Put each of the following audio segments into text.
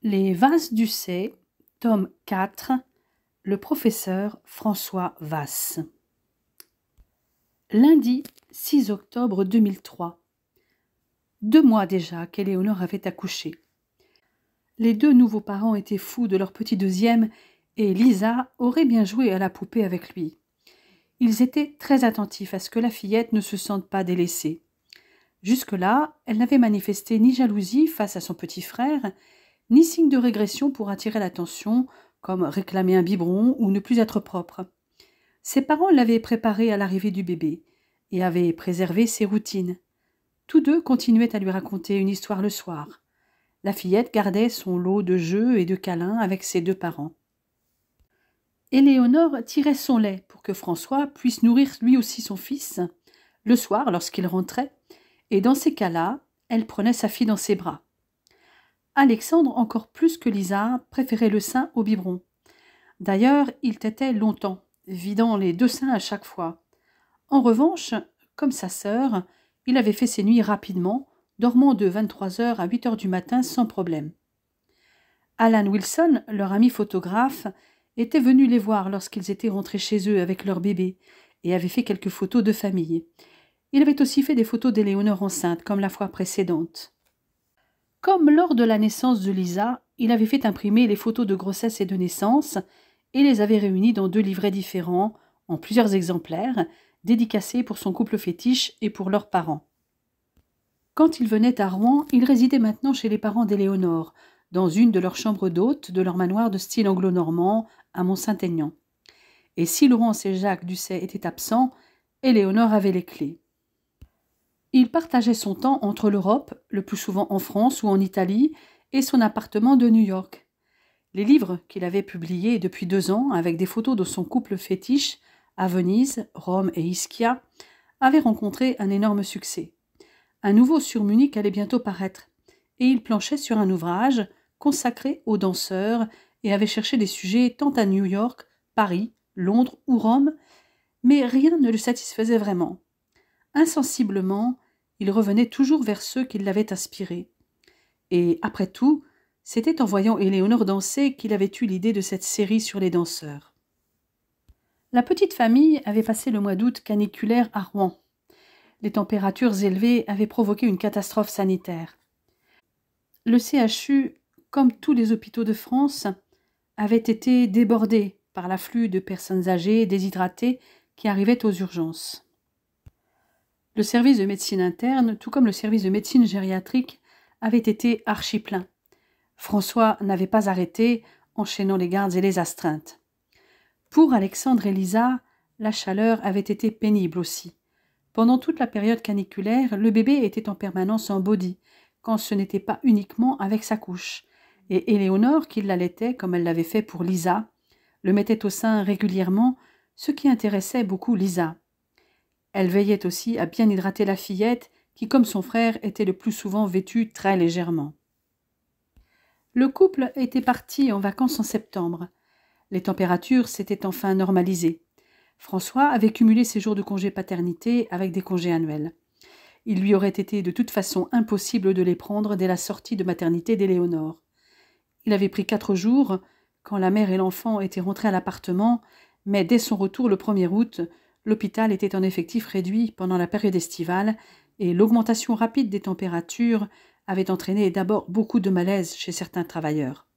Les Vases d'Ussé, tome 4, le professeur François Vasse. Lundi 6 octobre 2003. 2 mois déjà qu'Éléonore avait accouché. Les 2 nouveaux parents étaient fous de leur petit deuxième et Lisa aurait bien joué à la poupée avec lui. Ils étaient très attentifs à ce que la fillette ne se sente pas délaissée. Jusque-là, elle n'avait manifesté ni jalousie face à son petit frère, ni signe de régression pour attirer l'attention, comme réclamer un biberon ou ne plus être propre. Ses parents l'avaient préparée à l'arrivée du bébé et avaient préservé ses routines. Tous deux continuaient à lui raconter une histoire le soir. La fillette gardait son lot de jeux et de câlins avec ses 2 parents. Éléonore tirait son lait pour que François puisse nourrir lui aussi son fils le soir lorsqu'il rentrait, et dans ces cas-là, elle prenait sa fille dans ses bras. Alexandre, encore plus que Lisa, préférait le sein au biberon. D'ailleurs, il tétait longtemps, vidant les 2 seins à chaque fois. En revanche, comme sa sœur, il avait fait ses nuits rapidement, dormant de 23h à 8h du matin sans problème. Alan Wilson, leur ami photographe, était venu les voir lorsqu'ils étaient rentrés chez eux avec leur bébé et avait fait quelques photos de famille. Il avait aussi fait des photos d'Éléonore enceinte, comme la fois précédente. Comme lors de la naissance de Lisa, il avait fait imprimer les photos de grossesse et de naissance et les avait réunies dans 2 livrets différents, en plusieurs exemplaires, dédicacés pour son couple fétiche et pour leurs parents. Quand il venait à Rouen, il résidait maintenant chez les parents d'Éléonore, dans une de leurs chambres d'hôtes de leur manoir de style anglo-normand à Mont-Saint-Aignan. Et si Laurence et Jacques Doucet étaient absents, Éléonore avait les clés. Il partageait son temps entre l'Europe, le plus souvent en France ou en Italie, et son appartement de New York. Les livres qu'il avait publiés depuis 2 ans, avec des photos de son couple fétiche, à Venise, Rome et Ischia, avaient rencontré un énorme succès. Un nouveau sur Munich allait bientôt paraître, et il planchait sur un ouvrage consacré aux danseurs et avait cherché des sujets tant à New York, Paris, Londres ou Rome, mais rien ne le satisfaisait vraiment. Insensiblement, il revenait toujours vers ceux qui l'avaient inspiré. Et après tout, c'était en voyant Éléonore danser qu'il avait eu l'idée de cette série sur les danseurs. La petite famille avait passé le mois d'août caniculaire à Rouen. Les températures élevées avaient provoqué une catastrophe sanitaire. Le CHU, comme tous les hôpitaux de France, avait été débordé par l'afflux de personnes âgées, déshydratées, qui arrivaient aux urgences. Le service de médecine interne, tout comme le service de médecine gériatrique, avait été archi-plein. François n'avait pas arrêté, enchaînant les gardes et les astreintes. Pour Alexandre et Lisa, la chaleur avait été pénible aussi. Pendant toute la période caniculaire, le bébé était en permanence en body, quand ce n'était pas uniquement avec sa couche. Et Éléonore, qui l'allaitait comme elle l'avait fait pour Lisa, le mettait au sein régulièrement, ce qui intéressait beaucoup Lisa. Elle veillait aussi à bien hydrater la fillette, qui, comme son frère, était le plus souvent vêtue très légèrement. Le couple était parti en vacances en septembre. Les températures s'étaient enfin normalisées. François avait cumulé ses jours de congé paternité avec des congés annuels. Il lui aurait été de toute façon impossible de les prendre dès la sortie de maternité d'Éléonore. Il avait pris 4 jours, quand la mère et l'enfant étaient rentrés à l'appartement, mais dès son retour le 1er août, l'hôpital était en effectif réduit pendant la période estivale et l'augmentation rapide des températures avait entraîné d'abord beaucoup de malaise chez certains travailleurs.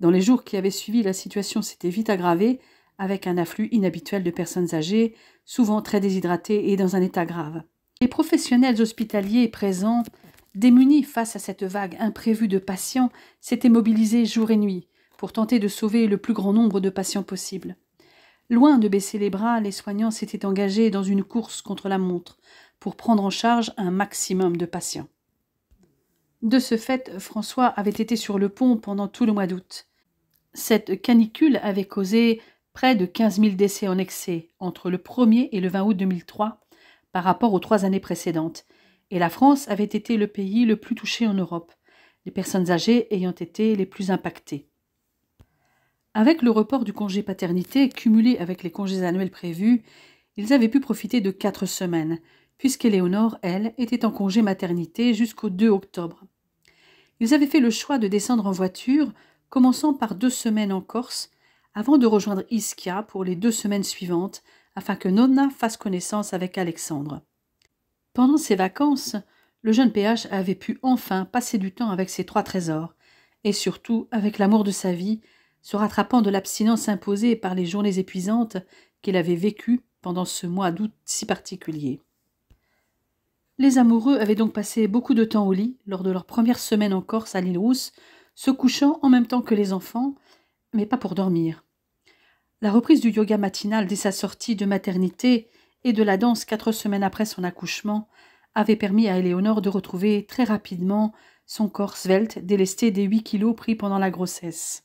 Dans les jours qui avaient suivi, la situation s'était vite aggravée avec un afflux inhabituel de personnes âgées, souvent très déshydratées et dans un état grave. Les professionnels hospitaliers présents, démunis face à cette vague imprévue de patients, s'étaient mobilisés jour et nuit pour tenter de sauver le plus grand nombre de patients possible. Loin de baisser les bras, les soignants s'étaient engagés dans une course contre la montre pour prendre en charge un maximum de patients. De ce fait, François avait été sur le pont pendant tout le mois d'août. Cette canicule avait causé près de 15 000 décès en excès entre le 1er et le 20 août 2003 par rapport aux 3 années précédentes, et la France avait été le pays le plus touché en Europe, les personnes âgées ayant été les plus impactées. Avec le report du congé paternité, cumulé avec les congés annuels prévus, ils avaient pu profiter de 4 semaines, puisqu'Éléonore, elle, était en congé maternité jusqu'au 2 octobre. Ils avaient fait le choix de descendre en voiture, commençant par 2 semaines en Corse, avant de rejoindre Ischia pour les 2 semaines suivantes, afin que Nonna fasse connaissance avec Alexandre. Pendant ces vacances, le jeune PH avait pu enfin passer du temps avec ses 3 trésors, et surtout avec l'amour de sa vie, se rattrapant de l'abstinence imposée par les journées épuisantes qu'il avait vécues pendant ce mois d'août si particulier. Les amoureux avaient donc passé beaucoup de temps au lit lors de leur première semaine en Corse à l'île Rousse, se couchant en même temps que les enfants, mais pas pour dormir. La reprise du yoga matinal dès sa sortie de maternité et de la danse 4 semaines après son accouchement avait permis à Éléonore de retrouver très rapidement son corps svelte délesté des 8 kilos pris pendant la grossesse.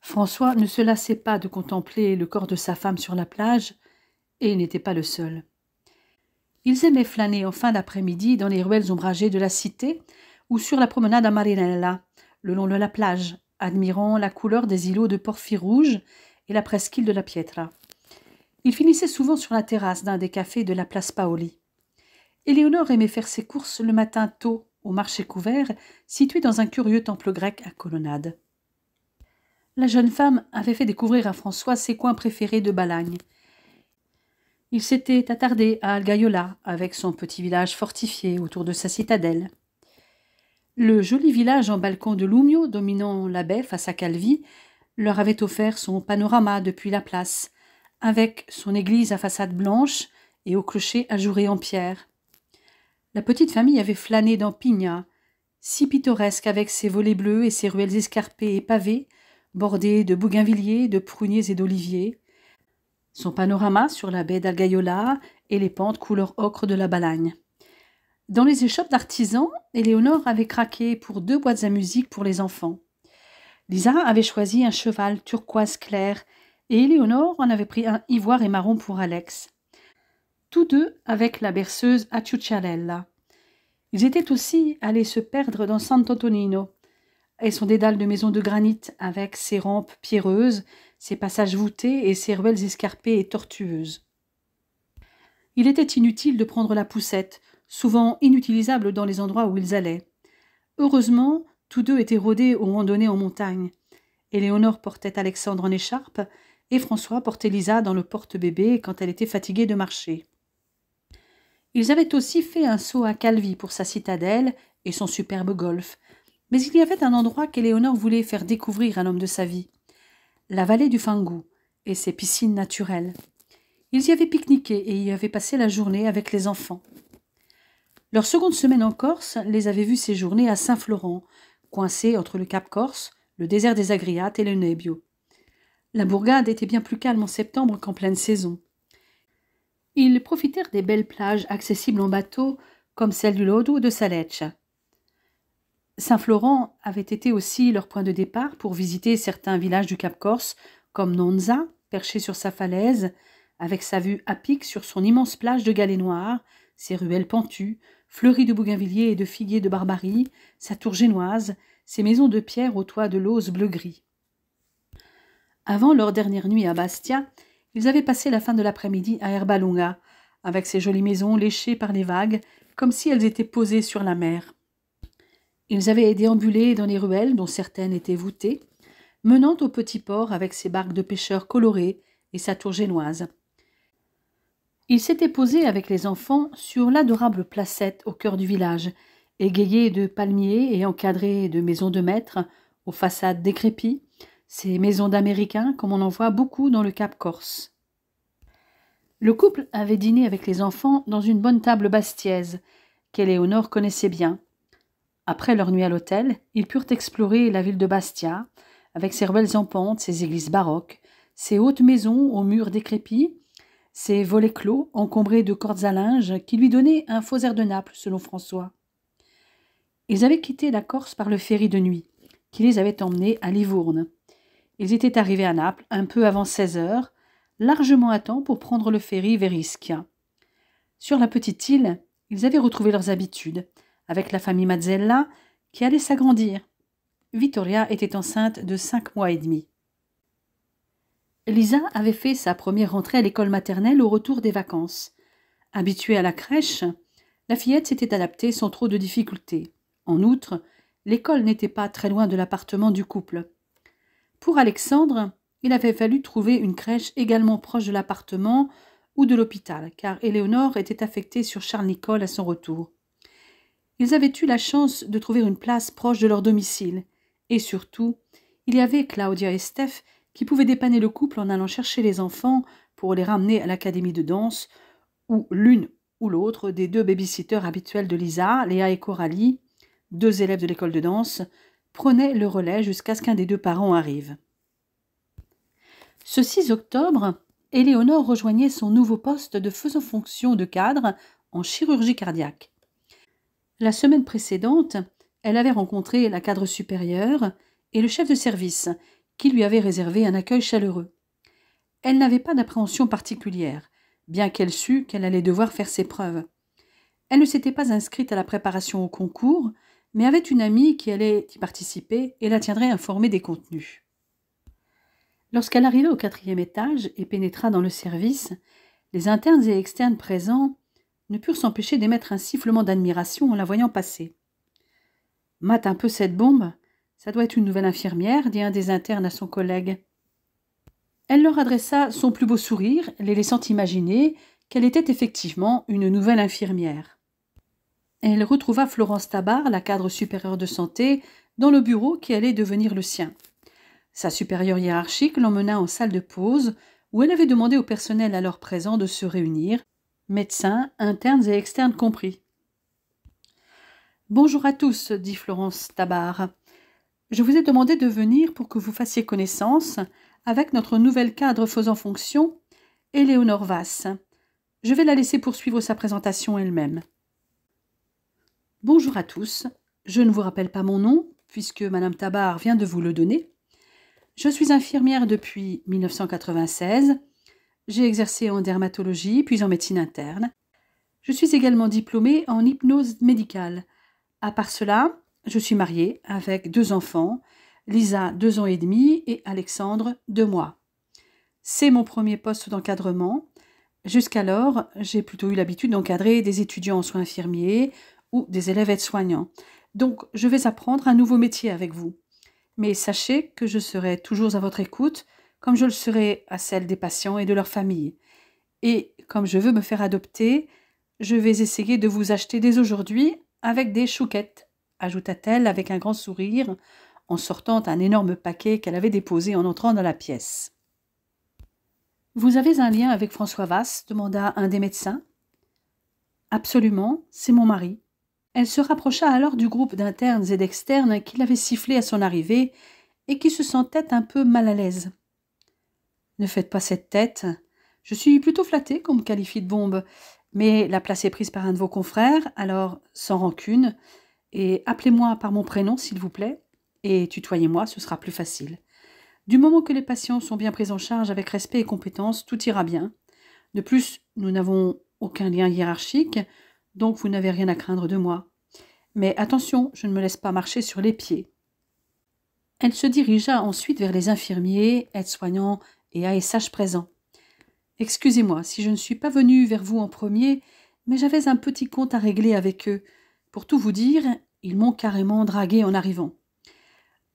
François ne se lassait pas de contempler le corps de sa femme sur la plage, et il n'était pas le seul. Ils aimaient flâner en fin d'après-midi dans les ruelles ombragées de la cité ou sur la promenade à Marinella, le long de la plage, admirant la couleur des îlots de porphyre rouge et la presqu'île de la Pietra. Ils finissaient souvent sur la terrasse d'un des cafés de la place Paoli. Éléonore aimait faire ses courses le matin tôt au marché couvert, situé dans un curieux temple grec à colonnade. La jeune femme avait fait découvrir à François ses coins préférés de Balagne. Il s'était attardé à Algaiola, avec son petit village fortifié autour de sa citadelle. Le joli village en balcon de Lumio, dominant la baie face à Calvi, leur avait offert son panorama depuis la place, avec son église à façade blanche et au clocher ajouré en pierre. La petite famille avait flâné dans Pigna, si pittoresque avec ses volets bleus et ses ruelles escarpées et pavées, bordées de bougainvilliers, de pruniers et d'oliviers, son panorama sur la baie d'Algaiola et les pentes couleur ocre de la Balagne. Dans les échoppes d'artisans, Éléonore avait craqué pour 2 boîtes à musique pour les enfants. Lisa avait choisi un cheval turquoise clair et Éléonore en avait pris un ivoire et marron pour Alex. Tous deux avec la berceuse à Ciucciarella. Ils étaient aussi allés se perdre dans Sant'Antonino et son dédale de maisons de granit avec ses rampes pierreuses, ses passages voûtés et ses ruelles escarpées et tortueuses. Il était inutile de prendre la poussette, souvent inutilisable dans les endroits où ils allaient. Heureusement, tous deux étaient rodés aux randonnées en montagne. Éléonore portait Alexandre en écharpe et François portait Lisa dans le porte-bébé quand elle était fatiguée de marcher. Ils avaient aussi fait un saut à Calvi pour sa citadelle et son superbe golfe, mais il y avait un endroit qu'Éléonore voulait faire découvrir à l'homme de sa vie, la vallée du Fangou et ses piscines naturelles. Ils y avaient pique-niqué et y avaient passé la journée avec les enfants. Leur seconde semaine en Corse les avait vus séjourner à Saint-Florent, coincés entre le Cap Corse, le désert des Agriates et le Nebbio. La bourgade était bien plus calme en septembre qu'en pleine saison. Ils profitèrent des belles plages accessibles en bateau, comme celle du Lodo ou de Salecce. Saint-Florent avait été aussi leur point de départ pour visiter certains villages du Cap Corse, comme Nonza, perché sur sa falaise, avec sa vue à pic sur son immense plage de galets noirs, ses ruelles pentues, fleuries de bougainvilliers et de figuiers de Barbarie, sa tour génoise, ses maisons de pierre au toit de lauze bleu-gris. Avant leur dernière nuit à Bastia, ils avaient passé la fin de l'après-midi à Erbalunga, avec ses jolies maisons léchées par les vagues, comme si elles étaient posées sur la mer. Ils avaient déambulé dans les ruelles, dont certaines étaient voûtées, menant au petit port avec ses barques de pêcheurs colorées et sa tour génoise. Ils s'étaient posés avec les enfants sur l'adorable placette au cœur du village, égayée de palmiers et encadrée de maisons de maître, aux façades décrépies, ces maisons d'Américains comme on en voit beaucoup dans le Cap Corse. Le couple avait dîné avec les enfants dans une bonne table bastiaise, qu'Éléonore connaissait bien. Après leur nuit à l'hôtel, ils purent explorer la ville de Bastia, avec ses ruelles en pente, ses églises baroques, ses hautes maisons aux murs décrépits, ses volets clos encombrés de cordes à linge qui lui donnaient un faux air de Naples, selon François. Ils avaient quitté la Corse par le ferry de nuit, qui les avait emmenés à Livourne. Ils étaient arrivés à Naples un peu avant 16 heures, largement à temps pour prendre le ferry vers Ischia. Sur la petite île, ils avaient retrouvé leurs habitudes, avec la famille Mazzella, qui allait s'agrandir. Vittoria était enceinte de 5 mois et demi. Lisa avait fait sa première rentrée à l'école maternelle au retour des vacances. Habituée à la crèche, la fillette s'était adaptée sans trop de difficultés. En outre, l'école n'était pas très loin de l'appartement du couple. Pour Alexandre, il avait fallu trouver une crèche également proche de l'appartement ou de l'hôpital, car Éléonore était affectée sur Charles-Nicolle à son retour. Ils avaient eu la chance de trouver une place proche de leur domicile, et surtout, il y avait Claudia et Steph qui pouvaient dépanner le couple en allant chercher les enfants pour les ramener à l'académie de danse, où l'une ou l'autre des deux babysitters habituels de Lisa, Léa et Coralie, deux élèves de l'école de danse, prenait le relais jusqu'à ce qu'un des deux parents arrive. Ce 6 octobre, Éléonore rejoignait son nouveau poste de faisant fonction de cadre en chirurgie cardiaque. La semaine précédente, elle avait rencontré la cadre supérieure et le chef de service, qui lui avait réservé un accueil chaleureux. Elle n'avait pas d'appréhension particulière, bien qu'elle sût qu'elle allait devoir faire ses preuves. Elle ne s'était pas inscrite à la préparation au concours, mais avait une amie qui allait y participer et la tiendrait informée des contenus. Lorsqu'elle arriva au 4e étage et pénétra dans le service, les internes et externes présents ne purent s'empêcher d'émettre un sifflement d'admiration en la voyant passer. « Mate un peu cette bombe, ça doit être une nouvelle infirmière, dit un des internes à son collègue. Elle leur adressa son plus beau sourire, les laissant imaginer qu'elle était effectivement une nouvelle infirmière. Elle retrouva Florence Tabar, la cadre supérieure de santé, dans le bureau qui allait devenir le sien. Sa supérieure hiérarchique l'emmena en salle de pause, où elle avait demandé au personnel alors présent de se réunir, médecins, internes et externes compris. « Bonjour à tous, dit Florence Tabar. Je vous ai demandé de venir pour que vous fassiez connaissance avec notre nouvelle cadre faisant fonction, Éléonore Vasse. Je vais la laisser poursuivre sa présentation elle-même. » Bonjour à tous. Je ne vous rappelle pas mon nom, puisque Madame Tabar vient de vous le donner. Je suis infirmière depuis 1996. J'ai exercé en dermatologie, puis en médecine interne. Je suis également diplômée en hypnose médicale. À part cela, je suis mariée avec 2 enfants, Lisa 2 ans et demi et Alexandre 2 mois. C'est mon premier poste d'encadrement. Jusqu'alors, j'ai plutôt eu l'habitude d'encadrer des étudiants en soins infirmiers ou des élèves aides-soignants. Donc, je vais apprendre un nouveau métier avec vous. Mais sachez que je serai toujours à votre écoute, comme je le serai à celle des patients et de leurs familles. Et comme je veux me faire adopter, je vais essayer de vous acheter dès aujourd'hui avec des chouquettes, ajouta-t-elle avec un grand sourire, en sortant un énorme paquet qu'elle avait déposé en entrant dans la pièce. « Vous avez un lien avec François Vasse ?» demanda un des médecins. « Absolument, c'est mon mari. » Elle se rapprocha alors du groupe d'internes et d'externes qui l'avaient sifflé à son arrivée et qui se sentaient un peu mal à l'aise. « Ne faites pas cette tête. Je suis plutôt flattée qu'on me qualifie de bombe, mais la place est prise par un de vos confrères, alors sans rancune, et appelez-moi par mon prénom s'il vous plaît, et tutoyez-moi, ce sera plus facile. Du moment que les patients sont bien pris en charge avec respect et compétence, tout ira bien. De plus, nous n'avons aucun lien hiérarchique, donc vous n'avez rien à craindre de moi. Mais attention, je ne me laisse pas marcher sur les pieds. » Elle se dirigea ensuite vers les infirmiers, aides-soignants et ASH présents. « Excusez-moi si je ne suis pas venue vers vous en premier, mais j'avais un petit compte à régler avec eux. Pour tout vous dire, ils m'ont carrément draguée en arrivant.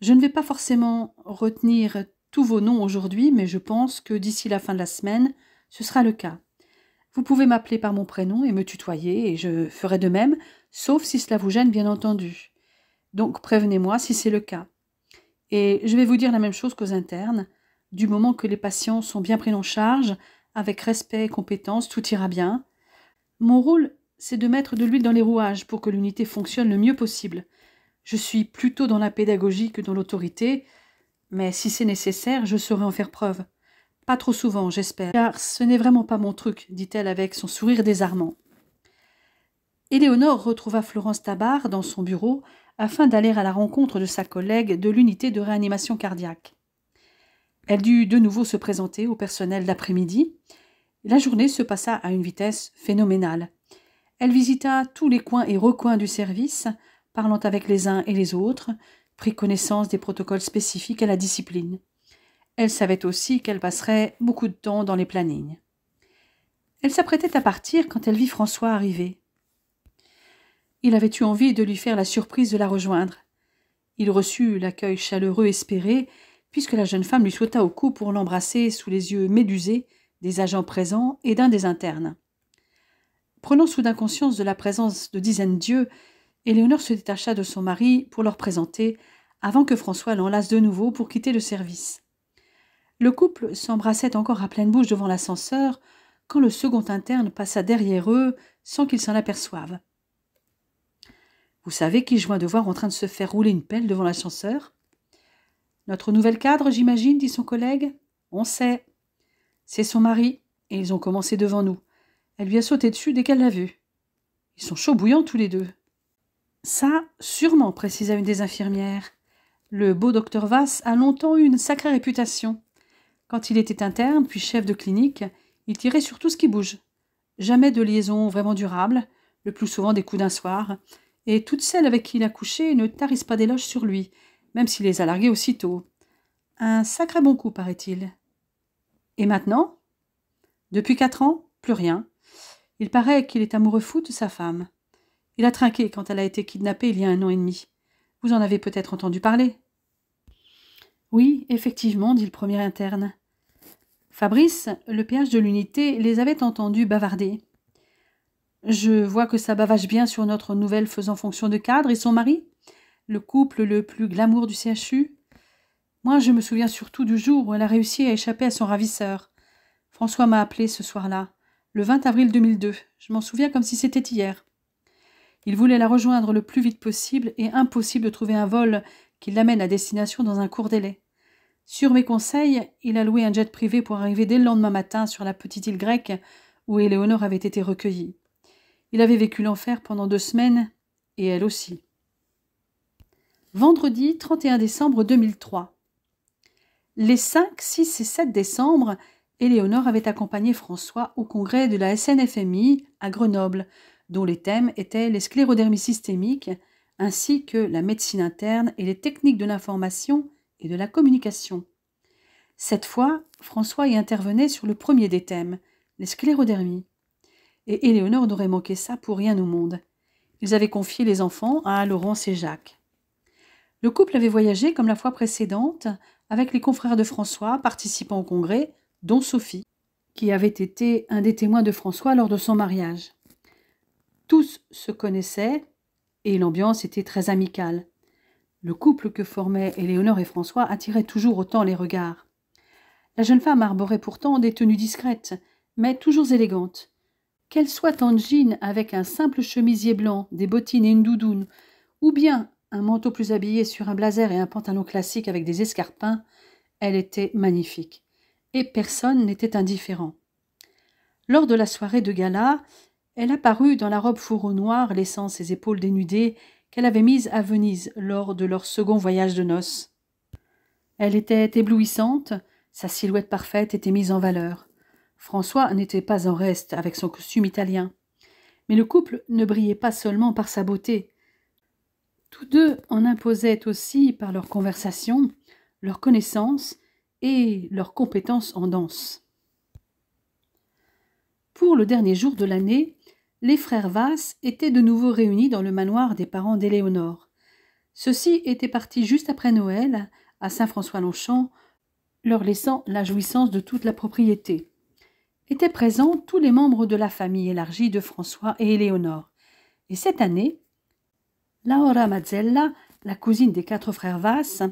Je ne vais pas forcément retenir tous vos noms aujourd'hui, mais je pense que d'ici la fin de la semaine, ce sera le cas. Vous pouvez m'appeler par mon prénom et me tutoyer, et je ferai de même, sauf si cela vous gêne, bien entendu. Donc prévenez-moi si c'est le cas. Et je vais vous dire la même chose qu'aux internes. Du moment que les patients sont bien pris en charge, avec respect et compétence, tout ira bien. Mon rôle, c'est de mettre de l'huile dans les rouages pour que l'unité fonctionne le mieux possible. Je suis plutôt dans la pédagogie que dans l'autorité, mais si c'est nécessaire, je saurai en faire preuve. Pas trop souvent, j'espère, car ce n'est vraiment pas mon truc, dit-elle avec son sourire désarmant. Éléonore retrouva Florence Tabar dans son bureau afin d'aller à la rencontre de sa collègue de l'unité de réanimation cardiaque. Elle dut de nouveau se présenter au personnel d'après-midi. La journée se passa à une vitesse phénoménale. Elle visita tous les coins et recoins du service, parlant avec les uns et les autres, prit connaissance des protocoles spécifiques à la discipline. Elle savait aussi qu'elle passerait beaucoup de temps dans les plannings. Elle s'apprêtait à partir quand elle vit François arriver. Il avait eu envie de lui faire la surprise de la rejoindre. Il reçut l'accueil chaleureux espéré, puisque la jeune femme lui sauta au cou pour l'embrasser sous les yeux médusés des agents présents et d'un des internes. Prenant soudain conscience de la présence de dizaines d'yeux, Éléonore se détacha de son mari pour leur présenter, avant que François l'enlace de nouveau pour quitter le service. Le couple s'embrassait encore à pleine bouche devant l'ascenseur, quand le second interne passa derrière eux sans qu'ils s'en aperçoivent. « Vous savez qui je viens de voir en train de se faire rouler une pelle devant l'ascenseur ?»« Notre nouvelle cadre, j'imagine, dit son collègue. »« On sait. C'est son mari, et ils ont commencé devant nous. Elle lui a sauté dessus dès qu'elle l'a vu. Ils sont chauds bouillants tous les deux. »« Ça, sûrement, précisa une des infirmières. Le beau docteur Vasse a longtemps eu une sacrée réputation. Quand il était interne, puis chef de clinique, il tirait sur tout ce qui bouge. Jamais de liaison vraiment durable, le plus souvent des coups d'un soir, et toutes celles avec qui il a couché ne tarissent pas d'éloges sur lui, même s'il les a larguées aussitôt. Un sacré bon coup, paraît-il. Et maintenant ? Depuis 4 ans, plus rien. Il paraît qu'il est amoureux fou de sa femme. Il a trinqué quand elle a été kidnappée il y a 1 an et demi. Vous en avez peut-être entendu parler. Oui, effectivement, dit le premier interne. Fabrice, le péage de l'unité, les avait entendus bavarder. Je vois que ça bavache bien sur notre nouvelle faisant fonction de cadre et son mari, le couple le plus glamour du CHU. Moi, je me souviens surtout du jour où elle a réussi à échapper à son ravisseur. François m'a appelé ce soir-là, le 20 avril 2002. Je m'en souviens comme si c'était hier. Il voulait la rejoindre le plus vite possible et impossible de trouver un vol qui l'amène à destination dans un court délai. Sur mes conseils, il a loué un jet privé pour arriver dès le lendemain matin sur la petite île grecque où Éléonore avait été recueillie. Il avait vécu l'enfer pendant 2 semaines, et elle aussi. Vendredi 31 décembre 2003. Les 5, 6 et 7 décembre, Éléonore avait accompagné François au congrès de la SNFMI à Grenoble, dont les thèmes étaient les sclérodermies systémiques, ainsi que la médecine interne et les techniques de l'information et de la communication. Cette fois, François y intervenait sur le premier des thèmes, les sclérodermies. Et Éléonore n'aurait manqué ça pour rien au monde. Ils avaient confié les enfants à Laurence et Jacques. Le couple avait voyagé comme la fois précédente avec les confrères de François participant au congrès, dont Sophie, qui avait été un des témoins de François lors de son mariage. Tous se connaissaient et l'ambiance était très amicale. Le couple que formaient Éléonore et François attirait toujours autant les regards. La jeune femme arborait pourtant des tenues discrètes, mais toujours élégantes. Qu'elle soit en jean avec un simple chemisier blanc, des bottines et une doudoune, ou bien un manteau plus habillé sur un blazer et un pantalon classique avec des escarpins, elle était magnifique. Et personne n'était indifférent. Lors de la soirée de gala, elle apparut dans la robe fourreau noire laissant ses épaules dénudées qu'elle avait mise à Venise lors de leur second voyage de noces. Elle était éblouissante, sa silhouette parfaite était mise en valeur. François n'était pas en reste avec son costume italien. Mais le couple ne brillait pas seulement par sa beauté. Tous deux en imposaient aussi par leur conversation, leur connaissance et leur compétence en danse. Pour le dernier jour de l'année, les frères Vasse étaient de nouveau réunis dans le manoir des parents d'Éléonore. Ceux-ci étaient partis juste après Noël, à Saint-François-Longchamp, leur laissant la jouissance de toute la propriété. Étaient présents tous les membres de la famille élargie de François et Éléonore. Et cette année, Laura Mazzella, la cousine des 4 frères Vasse,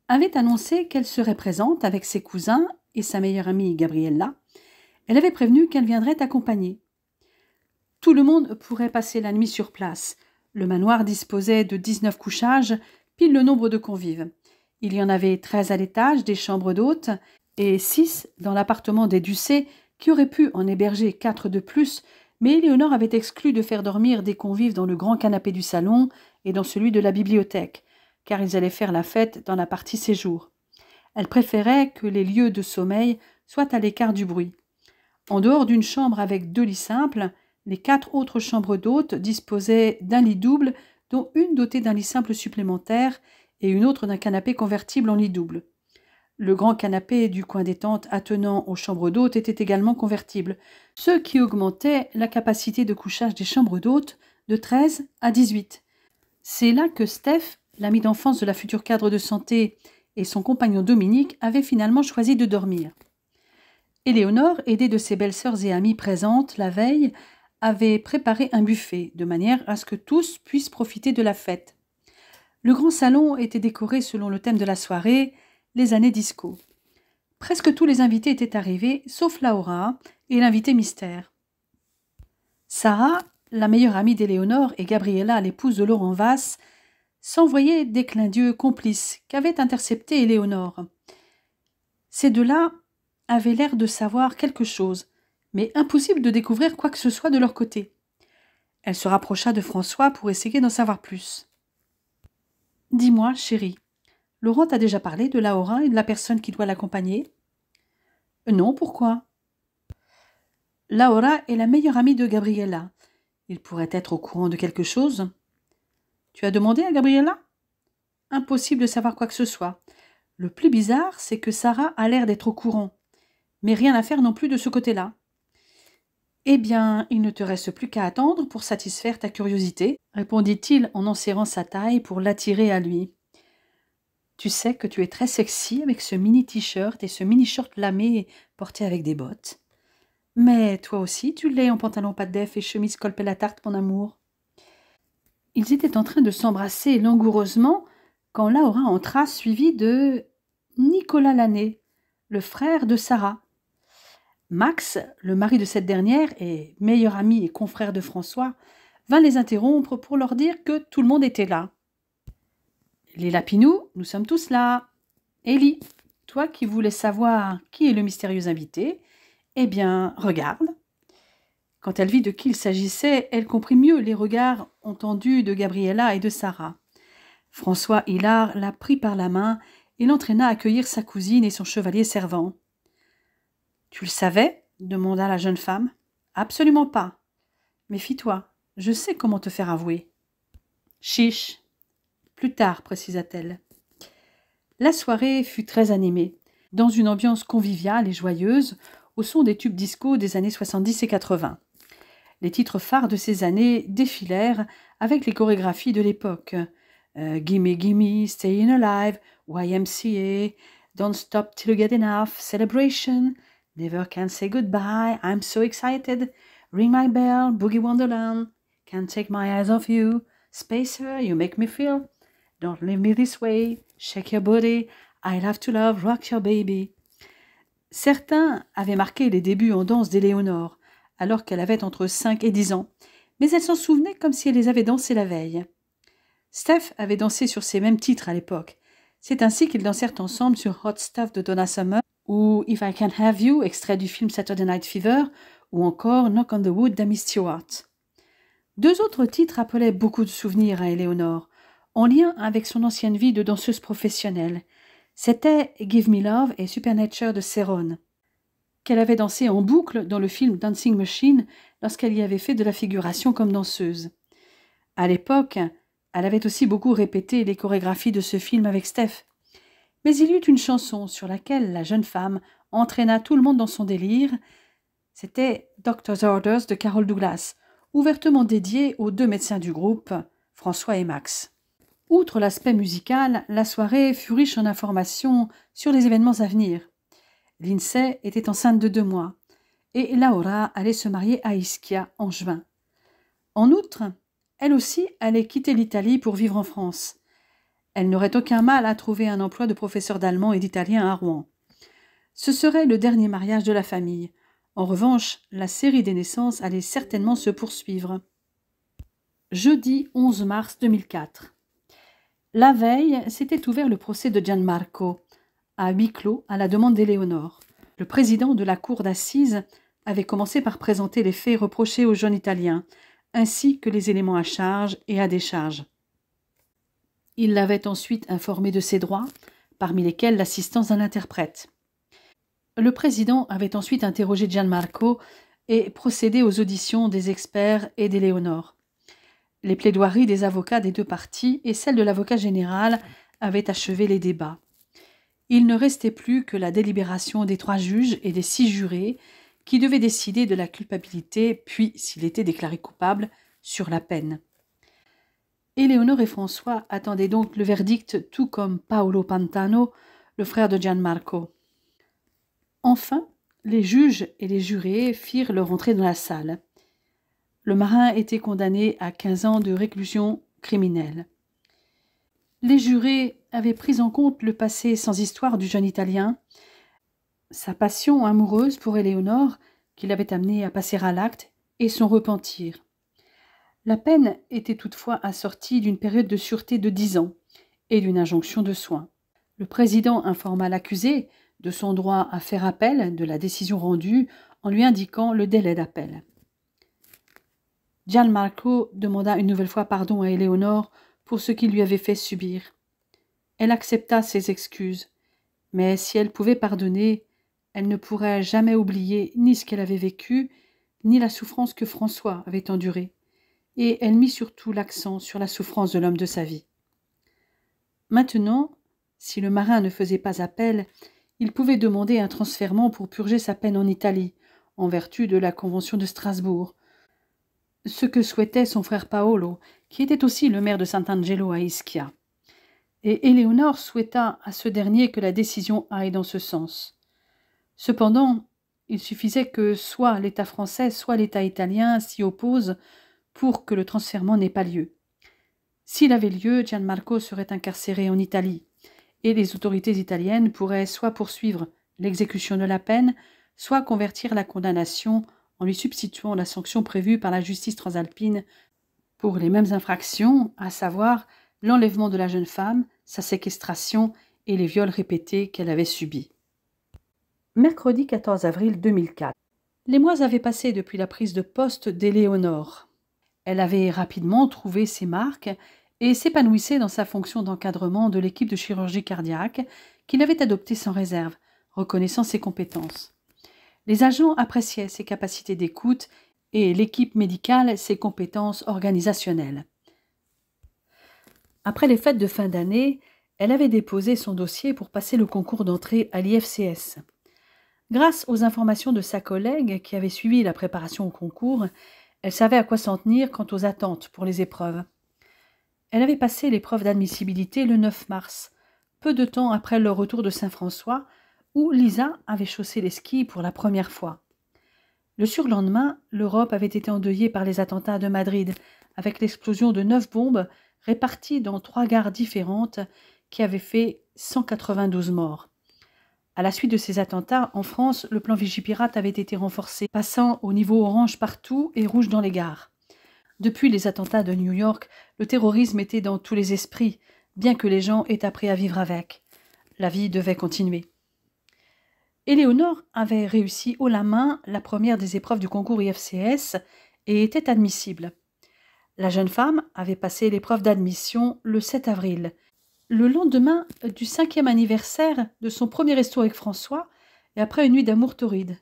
avait annoncé qu'elle serait présente avec ses cousins et sa meilleure amie Gabriella. Elle avait prévenu qu'elle viendrait accompagner. Tout le monde pourrait passer la nuit sur place. Le manoir disposait de 19 couchages, pile le nombre de convives. Il y en avait 13 à l'étage des chambres d'hôtes et 6 dans l'appartement des Ducé, qui aurait pu en héberger 4 de plus, mais Éléonore avait exclu de faire dormir des convives dans le grand canapé du salon et dans celui de la bibliothèque, car ils allaient faire la fête dans la partie séjour. Elle préférait que les lieux de sommeil soient à l'écart du bruit. En dehors d'une chambre avec 2 lits simples, les 4 autres chambres d'hôtes disposaient d'un lit double, dont une dotée d'un lit simple supplémentaire et une autre d'un canapé convertible en lit double. Le grand canapé du coin détente attenant aux chambres d'hôtes était également convertible, ce qui augmentait la capacité de couchage des chambres d'hôtes de 13 à 18. C'est là que Steph, l'ami d'enfance de la future cadre de santé, et son compagnon Dominique avaient finalement choisi de dormir. Éléonore, aidée de ses belles-sœurs et amies présentes la veille, avait préparé un buffet, de manière à ce que tous puissent profiter de la fête. Le grand salon était décoré selon le thème de la soirée, les années disco. Presque tous les invités étaient arrivés, sauf Laura et l'invité mystère. Sarah, la meilleure amie d'Éléonore, et Gabriella, l'épouse de Laurent Vasse, s'envoyaient des clins d'yeux complices qu'avait intercepté Éléonore. Ces deux-là avaient l'air de savoir quelque chose, mais impossible de découvrir quoi que ce soit de leur côté. Elle se rapprocha de François pour essayer d'en savoir plus. « Dis-moi, chérie, Laurent t'a déjà parlé de Laura et de la personne qui doit l'accompagner ?»« Non, pourquoi ?»« Laura est la meilleure amie de Gabriella. Il pourrait être au courant de quelque chose. »« Tu as demandé à Gabriella ?»« Impossible de savoir quoi que ce soit. Le plus bizarre, c'est que Sarah a l'air d'être au courant. Mais rien à faire non plus de ce côté-là. »« Eh bien, il ne te reste plus qu'à attendre pour satisfaire ta curiosité, » répondit-il en serrant sa taille pour l'attirer à lui. « Tu sais que tu es très sexy avec ce mini t-shirt et ce mini short lamé porté avec des bottes. Mais toi aussi, tu l'es en pantalon pas de def et chemise colpée la tarte, mon amour. » Ils étaient en train de s'embrasser langoureusement quand Laura entra suivie de Nicolas Lanné, le frère de Sarah. Max, le mari de cette dernière et meilleur ami et confrère de François, vint les interrompre pour leur dire que tout le monde était là. « Les Lapinous, nous sommes tous là. Élie, toi qui voulais savoir qui est le mystérieux invité, eh bien, regarde. » Quand elle vit de qui il s'agissait, elle comprit mieux les regards entendus de Gabriella et de Sarah. François Hillard la prit par la main et l'entraîna à accueillir sa cousine et son chevalier servant. « Tu le savais ?» demanda la jeune femme. « Absolument pas. Méfie-toi, je sais comment te faire avouer. »« Chiche. Plus tard, précisa-t-elle. » La soirée fut très animée, dans une ambiance conviviale et joyeuse, au son des tubes disco des années 70 et 80. Les titres phares de ces années défilèrent avec les chorégraphies de l'époque. Gimme Gimme, Stayin' Alive, YMCA, Don't Stop Till You Get Enough, Celebration, Never Can Say Goodbye, I'm So Excited, Ring My Bell, Boogie Wonderland, Can't Take My Eyes Off You, Spacer, You Make Me Feel, Don't Leave Me This Way, Shake Your Body, I Love to Love, Rock Your Baby. Certains avaient marqué les débuts en danse d'Éléonore, alors qu'elle avait entre 5 et 10 ans, mais elle s'en souvenait comme si elle les avait dansés la veille. Steph avait dansé sur ces mêmes titres à l'époque. C'est ainsi qu'ils dansèrent ensemble sur Hot Stuff de Donna Summer, ou If I Can Have You, extrait du film Saturday Night Fever, ou encore Knock on the Wood d'Amy Stewart. Deux autres titres rappelaient beaucoup de souvenirs à Éléonore, en lien avec son ancienne vie de danseuse professionnelle. C'était Give Me Love et Supernature de Cerrone, qu'elle avait dansé en boucle dans le film Dancing Machine lorsqu'elle y avait fait de la figuration comme danseuse. À l'époque, elle avait aussi beaucoup répété les chorégraphies de ce film avec Steph. Mais il y eut une chanson sur laquelle la jeune femme entraîna tout le monde dans son délire. C'était Doctor's Orders de Carol Douglas, ouvertement dédiée aux deux médecins du groupe, François et Max. Outre l'aspect musical, la soirée fut riche en informations sur les événements à venir. Lindsay était enceinte de 2 mois et Laura allait se marier à Ischia en juin. En outre, elle aussi allait quitter l'Italie pour vivre en France. Elle n'aurait aucun mal à trouver un emploi de professeur d'allemand et d'italien à Rouen. Ce serait le dernier mariage de la famille. En revanche, la série des naissances allait certainement se poursuivre. Jeudi 11 mars 2004. La veille, s'était ouvert le procès de Gianmarco, à huis clos à la demande d'Éléonore. Le président de la cour d'assises avait commencé par présenter les faits reprochés au jeune Italien, ainsi que les éléments à charge et à décharge. Il l'avait ensuite informé de ses droits, parmi lesquels l'assistance d'un interprète. Le président avait ensuite interrogé Gianmarco et procédé aux auditions des experts et d'Éléonore. Les plaidoiries des avocats des deux parties et celles de l'avocat général avaient achevé les débats. Il ne restait plus que la délibération des 3 juges et des 6 jurés qui devaient décider de la culpabilité, puis, s'il était déclaré coupable, sur la peine. Éléonore et François attendaient donc le verdict, tout comme Paolo Pantano, le frère de Gianmarco. Enfin, les juges et les jurés firent leur entrée dans la salle. Le marin était condamné à 15 ans de réclusion criminelle. Les jurés avaient pris en compte le passé sans histoire du jeune Italien, sa passion amoureuse pour Éléonore, qui l'avait amené à passer à l'acte, et son repentir. La peine était toutefois assortie d'une période de sûreté de 10 ans et d'une injonction de soins. Le président informa l'accusé de son droit à faire appel de la décision rendue en lui indiquant le délai d'appel. Gianmarco demanda une nouvelle fois pardon à Éléonore pour ce qu'il lui avait fait subir. Elle accepta ses excuses, mais si elle pouvait pardonner, elle ne pourrait jamais oublier ni ce qu'elle avait vécu, ni la souffrance que François avait endurée, et elle mit surtout l'accent sur la souffrance de l'homme de sa vie. Maintenant, si le marin ne faisait pas appel, il pouvait demander un transfèrement pour purger sa peine en Italie, en vertu de la Convention de Strasbourg, ce que souhaitait son frère Paolo, qui était aussi le maire de Sant'Angelo à Ischia. Et Éléonore souhaita à ce dernier que la décision aille dans ce sens. Cependant, il suffisait que soit l'État français, soit l'État italien s'y opposent pour que le transfèrement n'ait pas lieu. S'il avait lieu, Gianmarco serait incarcéré en Italie, et les autorités italiennes pourraient soit poursuivre l'exécution de la peine, soit convertir la condamnation en lui substituant la sanction prévue par la justice transalpine pour les mêmes infractions, à savoir l'enlèvement de la jeune femme, sa séquestration et les viols répétés qu'elle avait subis. Mercredi 14 avril 2004. Les mois avaient passé depuis la prise de poste d'Éléonore. Elle avait rapidement trouvé ses marques et s'épanouissait dans sa fonction d'encadrement de l'équipe de chirurgie cardiaque qu'il avait adoptée sans réserve, reconnaissant ses compétences. Les agents appréciaient ses capacités d'écoute et l'équipe médicale ses compétences organisationnelles. Après les fêtes de fin d'année, elle avait déposé son dossier pour passer le concours d'entrée à l'IFCS. Grâce aux informations de sa collègue qui avait suivi la préparation au concours, elle savait à quoi s'en tenir quant aux attentes pour les épreuves. Elle avait passé l'épreuve d'admissibilité le 9 mars, peu de temps après leur retour de Saint-François, où Lisa avait chaussé les skis pour la première fois. Le surlendemain, l'Europe avait été endeuillée par les attentats de Madrid, avec l'explosion de 9 bombes réparties dans 3 gares différentes qui avaient fait 192 morts. À la suite de ces attentats, en France, le plan Vigipirate avait été renforcé, passant au niveau orange partout et rouge dans les gares. Depuis les attentats de New York, le terrorisme était dans tous les esprits, bien que les gens aient appris à vivre avec. La vie devait continuer. Éléonore avait réussi haut la main la première des épreuves du concours IFCS et était admissible. La jeune femme avait passé l'épreuve d'admission le 7 avril, le lendemain du 5e anniversaire de son premier resto avec François et après une nuit d'amour torride.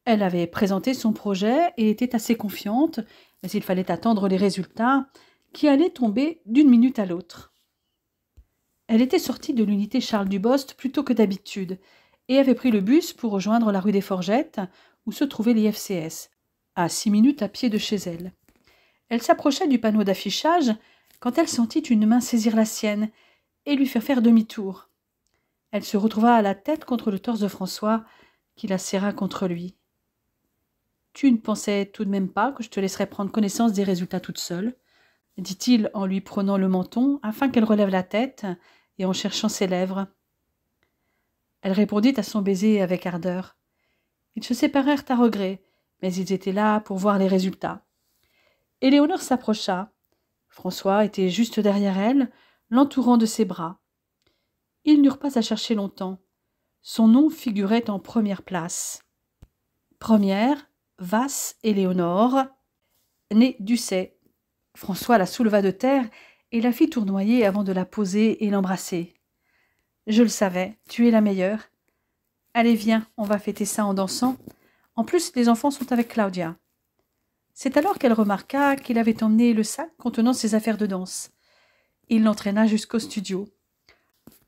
Elle avait présenté son projet et était assez confiante, mais il fallait attendre les résultats qui allaient tomber d'une minute à l'autre. Elle était sortie de l'unité Charles Dubost plus tôt que d'habitude et avait pris le bus pour rejoindre la rue des Forgettes où se trouvait l'IFCS, à 6 minutes à pied de chez elle. Elle s'approchait du panneau d'affichage quand elle sentit une main saisir la sienne et lui faire demi-tour. Elle se retrouva à la tête contre le torse de François, qui la serra contre lui. « Tu ne pensais tout de même pas que je te laisserais prendre connaissance des résultats toute seule ?» dit-il en lui prenant le menton afin qu'elle relève la tête et en cherchant ses lèvres. Elle répondit à son baiser avec ardeur. Ils se séparèrent à regret, mais ils étaient là pour voir les résultats. Éléonore s'approcha. François était juste derrière elle, l'entourant de ses bras. Ils n'eurent pas à chercher longtemps. Son nom figurait en première place. Première, Vasse Éléonore, née Ducet. François la souleva de terre et la fit tournoyer avant de la poser et l'embrasser. « Je le savais, tu es la meilleure. Allez, viens, on va fêter ça en dansant. En plus, les enfants sont avec Claudia. » C'est alors qu'elle remarqua qu'il avait emmené le sac contenant ses affaires de danse. Il l'entraîna jusqu'au studio.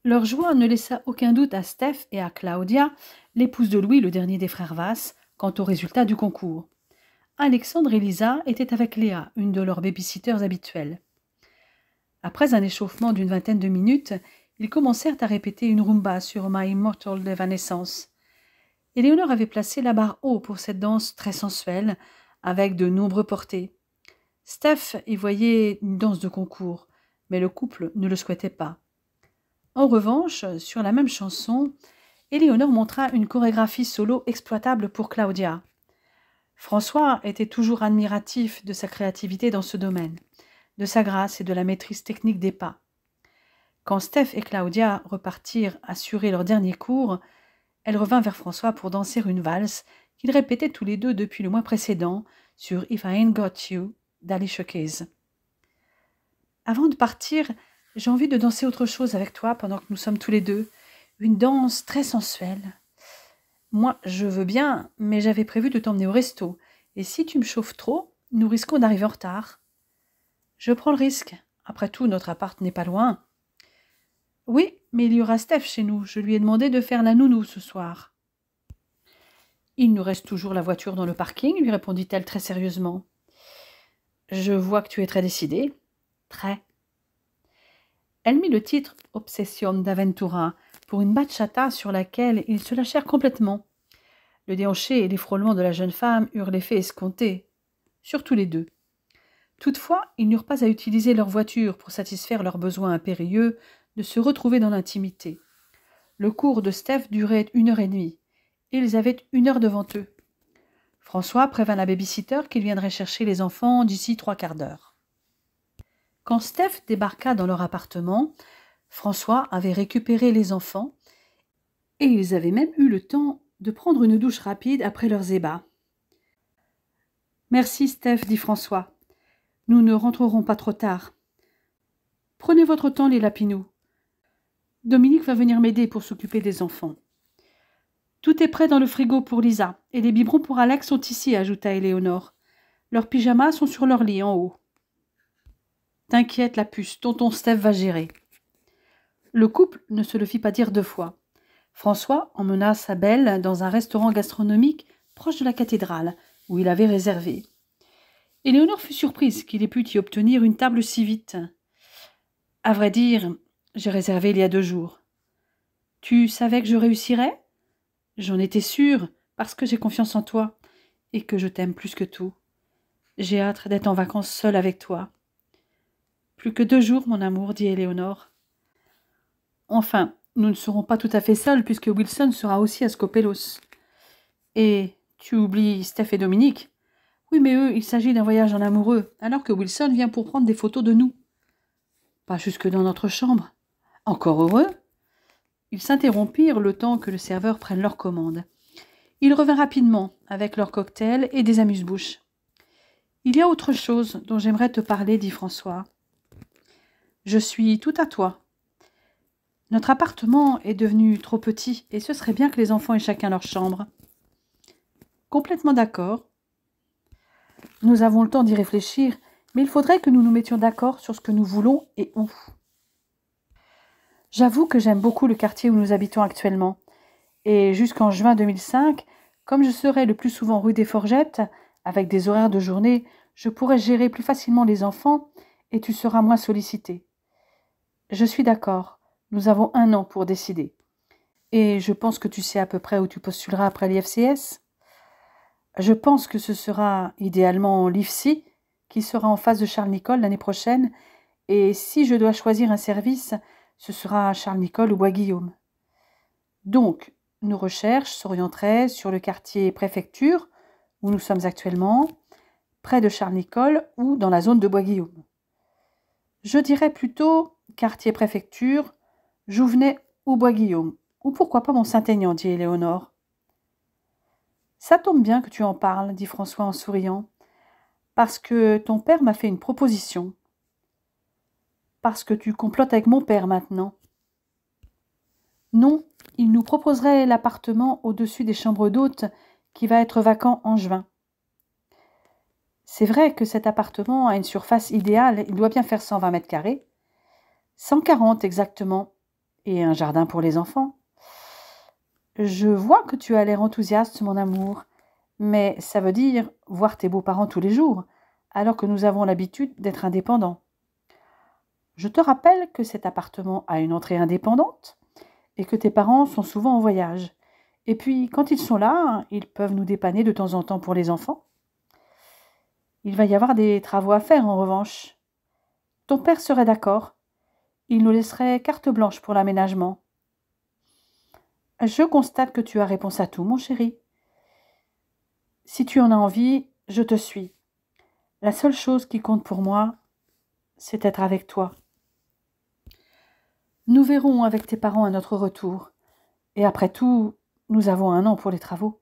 Leur joie ne laissa aucun doute à Steph et à Claudia, l'épouse de Louis, le dernier des frères Vasse, quant au résultat du concours. Alexandre et Lisa étaient avec Léa, une de leurs babysitters habituelles. Après un échauffement d'une vingtaine de minutes, ils commencèrent à répéter une rumba sur My Immortal d'Evanescence. Éléonore avait placé la barre haut pour cette danse très sensuelle, avec de nombreux portés. Steph y voyait une danse de concours, mais le couple ne le souhaitait pas. En revanche, sur la même chanson, Éléonore montra une chorégraphie solo exploitable pour Claudia. François était toujours admiratif de sa créativité dans ce domaine, de sa grâce et de la maîtrise technique des pas. Quand Steph et Claudia repartirent assurer leur dernier cours, elle revint vers François pour danser une valse qu'ils répétaient tous les deux depuis le mois précédent sur If I Ain't Got You d'Alicia Keys. Avant de partir, j'ai envie de danser autre chose avec toi pendant que nous sommes tous les deux, une danse très sensuelle. Moi, je veux bien, mais j'avais prévu de t'emmener au resto, et si tu me chauffes trop, nous risquons d'arriver en retard. Je prends le risque. Après tout, notre appart n'est pas loin. Oui, mais il y aura Steph chez nous. Je lui ai demandé de faire la nounou ce soir. Il nous reste toujours la voiture dans le parking, lui répondit-elle très sérieusement. Je vois que tu es très décidée. Très. Elle mit le titre Obsession d'Aventura pour une bachata sur laquelle ils se lâchèrent complètement. Le déhanché et les frôlements de la jeune femme eurent l'effet escompté, surtout les deux. Toutefois, ils n'eurent pas à utiliser leur voiture pour satisfaire leur besoin impérieux de se retrouver dans l'intimité. Le cours de Steph durait 1h30, et ils avaient 1 heure devant eux. François prévint la baby-sitter qu'il viendrait chercher les enfants d'ici 3/4 d'heure. Quand Steph débarqua dans leur appartement, François avait récupéré les enfants, et ils avaient même eu le temps de prendre une douche rapide après leurs ébats. « Merci, Steph, dit François. Nous ne rentrerons pas trop tard. Prenez votre temps, les lapinous. Dominique va venir m'aider pour s'occuper des enfants. Tout est prêt dans le frigo pour Lisa, et les biberons pour Alex sont ici, ajouta Éléonore. Leurs pyjamas sont sur leur lit en haut. T'inquiète, la puce, tonton Steph va gérer. Le couple ne se le fit pas dire 2 fois. François emmena sa belle dans un restaurant gastronomique proche de la cathédrale, où il avait réservé. Éléonore fut surprise qu'il ait pu y obtenir une table si vite. À vrai dire, j'ai réservé il y a 2 jours. Tu savais que je réussirais ? J'en étais sûre, parce que j'ai confiance en toi, et que je t'aime plus que tout. J'ai hâte d'être en vacances seule avec toi. Plus que 2 jours, mon amour, dit Éléonore. Enfin, nous ne serons pas tout à fait seuls, puisque Wilson sera aussi à Skopelos. Et tu oublies Steph et Dominique ? Oui, mais eux, il s'agit d'un voyage en amoureux, alors que Wilson vient pour prendre des photos de nous. Pas jusque dans notre chambre. Encore heureux ? Ils s'interrompirent le temps que le serveur prenne leur commande. Il revint rapidement, avec leur cocktail et des amuse-bouches. « Il y a autre chose dont j'aimerais te parler, dit François. Je suis tout à toi. Notre appartement est devenu trop petit, et ce serait bien que les enfants aient chacun leur chambre. » Complètement d'accord. Nous avons le temps d'y réfléchir, mais il faudrait que nous nous mettions d'accord sur ce que nous voulons et où. J'avoue que j'aime beaucoup le quartier où nous habitons actuellement. Et jusqu'en juin 2005, comme je serai le plus souvent rue des Forgettes, avec des horaires de journée, je pourrai gérer plus facilement les enfants et tu seras moins sollicité. Je suis d'accord. Nous avons 1 an pour décider. Et je pense que tu sais à peu près où tu postuleras après l'IFCS. Je pense que ce sera idéalement l'IFSI, qui sera en face de Charles Nicolle l'année prochaine, et si je dois choisir un service, ce sera Charles Nicolle ou Bois-Guillaume. Donc, nos recherches s'orienteraient sur le quartier préfecture, où nous sommes actuellement, près de Charles Nicolle ou dans la zone de Bois-Guillaume. Je dirais plutôt quartier préfecture, Jouvenay ou Bois-Guillaume, ou pourquoi pas Mont-Saint-Aignan, dit Éléonore. Ça tombe bien que tu en parles, dit François en souriant, parce que ton père m'a fait une proposition. Parce que tu complotes avec mon père maintenant. Non, il nous proposerait l'appartement au-dessus des chambres d'hôtes qui va être vacant en juin. C'est vrai que cet appartement a une surface idéale, il doit bien faire 120 mètres carrés. 140 exactement, et un jardin pour les enfants. Je vois que tu as l'air enthousiaste, mon amour, mais ça veut dire voir tes beaux-parents tous les jours, alors que nous avons l'habitude d'être indépendants. Je te rappelle que cet appartement a une entrée indépendante et que tes parents sont souvent en voyage. Et puis, quand ils sont là, ils peuvent nous dépanner de temps en temps pour les enfants. Il va y avoir des travaux à faire, en revanche. Ton père serait d'accord. Il nous laisserait carte blanche pour l'aménagement. Je constate que tu as réponse à tout, mon chéri. Si tu en as envie, je te suis. La seule chose qui compte pour moi, c'est être avec toi. Nous verrons avec tes parents à notre retour. Et après tout, nous avons 1 an pour les travaux.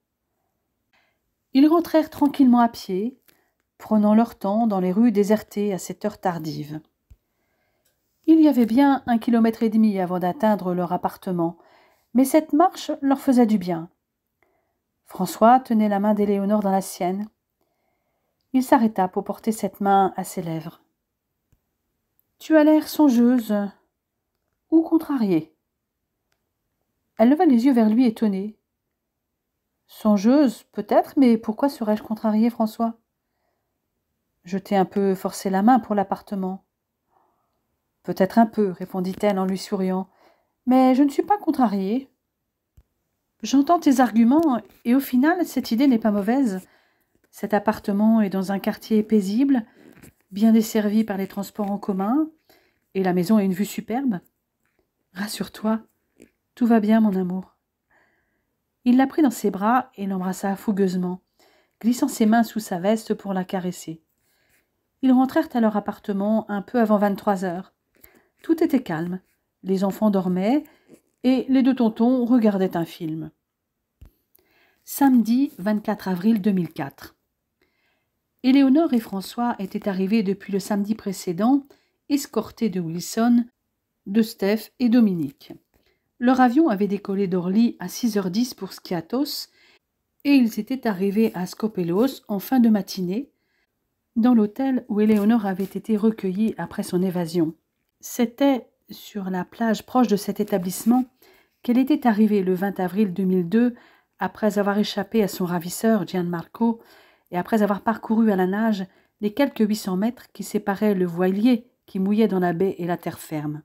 Ils rentrèrent tranquillement à pied, prenant leur temps dans les rues désertées à cette heure tardive. Il y avait bien 1,5 kilomètre avant d'atteindre leur appartement, mais cette marche leur faisait du bien. François tenait la main d'Éléonore dans la sienne. Il s'arrêta pour porter cette main à ses lèvres. « Tu as l'air songeuse ou contrariée. » Elle leva les yeux vers lui étonnée. « Songeuse, peut-être, mais pourquoi serais-je contrariée, François ? Je t'ai un peu forcé la main pour l'appartement. »« Peut-être un peu, répondit-elle en lui souriant, mais je ne suis pas contrariée. J'entends tes arguments, et au final, cette idée n'est pas mauvaise. Cet appartement est dans un quartier paisible, bien desservi par les transports en commun, et la maison a une vue superbe. Rassure-toi, tout va bien, mon amour. » Il la prit dans ses bras et l'embrassa fougueusement, glissant ses mains sous sa veste pour la caresser. Ils rentrèrent à leur appartement un peu avant 23 heures. Tout était calme, les enfants dormaient, et les 2 tontons regardaient un film. Samedi 24 avril 2004. Éléonore et François étaient arrivés depuis le samedi précédent, escortés de Wilson, de Steph et Dominique. Leur avion avait décollé d'Orly à 6h10 pour Skiathos, et ils étaient arrivés à Skopelos en fin de matinée, dans l'hôtel où Éléonore avait été recueillie après son évasion. C'était sur la plage proche de cet établissement qu'elle était arrivée le 20 avril 2002, après avoir échappé à son ravisseur Gianmarco et après avoir parcouru à la nage les quelques 800 mètres qui séparaient le voilier qui mouillait dans la baie et la terre ferme.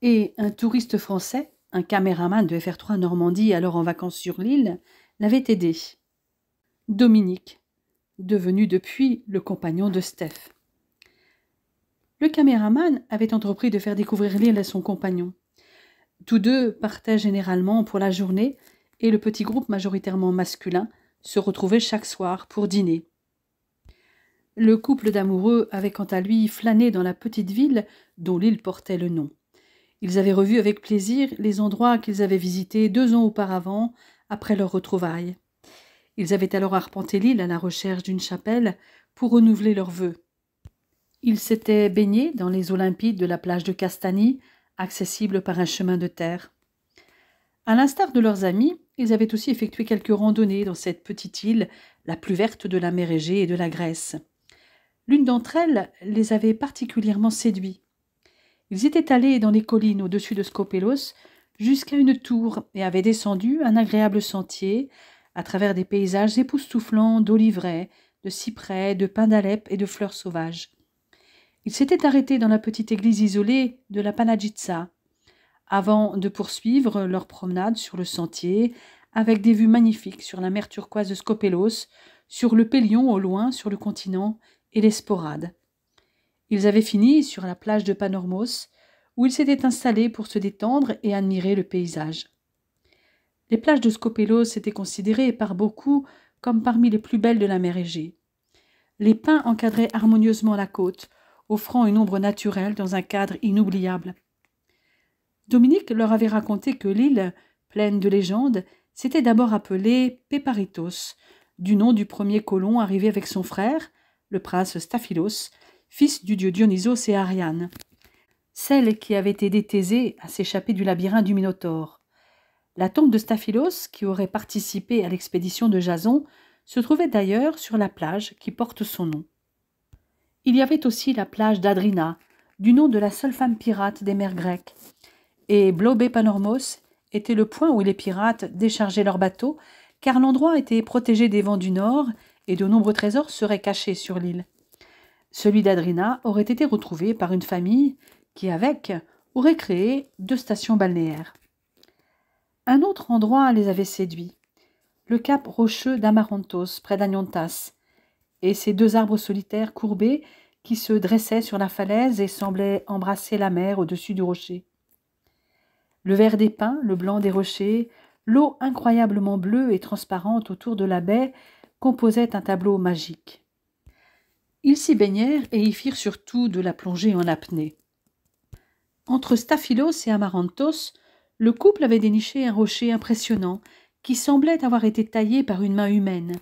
Et un touriste français, un caméraman de FR3 Normandie alors en vacances sur l'île, l'avait aidé. Dominique, devenu depuis le compagnon de Steph. Le caméraman avait entrepris de faire découvrir l'île à son compagnon. Tous deux partaient généralement pour la journée et le petit groupe majoritairement masculin se retrouvait chaque soir pour dîner. Le couple d'amoureux avait quant à lui flâné dans la petite ville dont l'île portait le nom. Ils avaient revu avec plaisir les endroits qu'ils avaient visités 2 ans auparavant, après leur retrouvaille. Ils avaient alors arpenté l'île à la recherche d'une chapelle pour renouveler leurs vœux. Ils s'étaient baignés dans les eaux limpides de la plage de Castagny, accessible par un chemin de terre. À l'instar de leurs amis, ils avaient aussi effectué quelques randonnées dans cette petite île, la plus verte de la mer Égée et de la Grèce. L'une d'entre elles les avait particulièrement séduits. Ils étaient allés dans les collines au-dessus de Skopelos jusqu'à une tour et avaient descendu un agréable sentier à travers des paysages époustouflants d'oliveraies, de cyprès, de pins d'Alep et de fleurs sauvages. Ils s'étaient arrêtés dans la petite église isolée de la Panagitsa, avant de poursuivre leur promenade sur le sentier, avec des vues magnifiques sur la mer turquoise de Skopelos, sur le Pélion au loin, sur le continent, et les Sporades. Ils avaient fini sur la plage de Panormos, où ils s'étaient installés pour se détendre et admirer le paysage. Les plages de Skopelos étaient considérées par beaucoup comme parmi les plus belles de la mer Égée. Les pins encadraient harmonieusement la côte, offrant une ombre naturelle dans un cadre inoubliable. Dominique leur avait raconté que l'île, pleine de légendes, s'était d'abord appelée Péparitos, du nom du premier colon arrivé avec son frère, le prince Staphylos, fils du dieu Dionysos et Ariane, celle qui avait aidé Thésée à s'échapper du labyrinthe du Minotaure. La tombe de Staphylos, qui aurait participé à l'expédition de Jason, se trouvait d'ailleurs sur la plage qui porte son nom. Il y avait aussi la plage d'Adrina, du nom de la seule femme pirate des mers grecques, et Blobé Panormos était le point où les pirates déchargeaient leurs bateaux, car l'endroit était protégé des vents du nord et de nombreux trésors seraient cachés sur l'île. Celui d'Adrina aurait été retrouvé par une famille qui avec aurait créé 2 stations balnéaires. Un autre endroit les avait séduits, le cap rocheux d'Amarantos, près d'Anyontas, et ces 2 arbres solitaires courbés qui se dressaient sur la falaise et semblaient embrasser la mer au-dessus du rocher. Le vert des pins, le blanc des rochers, l'eau incroyablement bleue et transparente autour de la baie composaient un tableau magique. Ils s'y baignèrent et y firent surtout de la plongée en apnée. Entre Staphylos et Amarantos, le couple avait déniché un rocher impressionnant qui semblait avoir été taillé par une main humaine.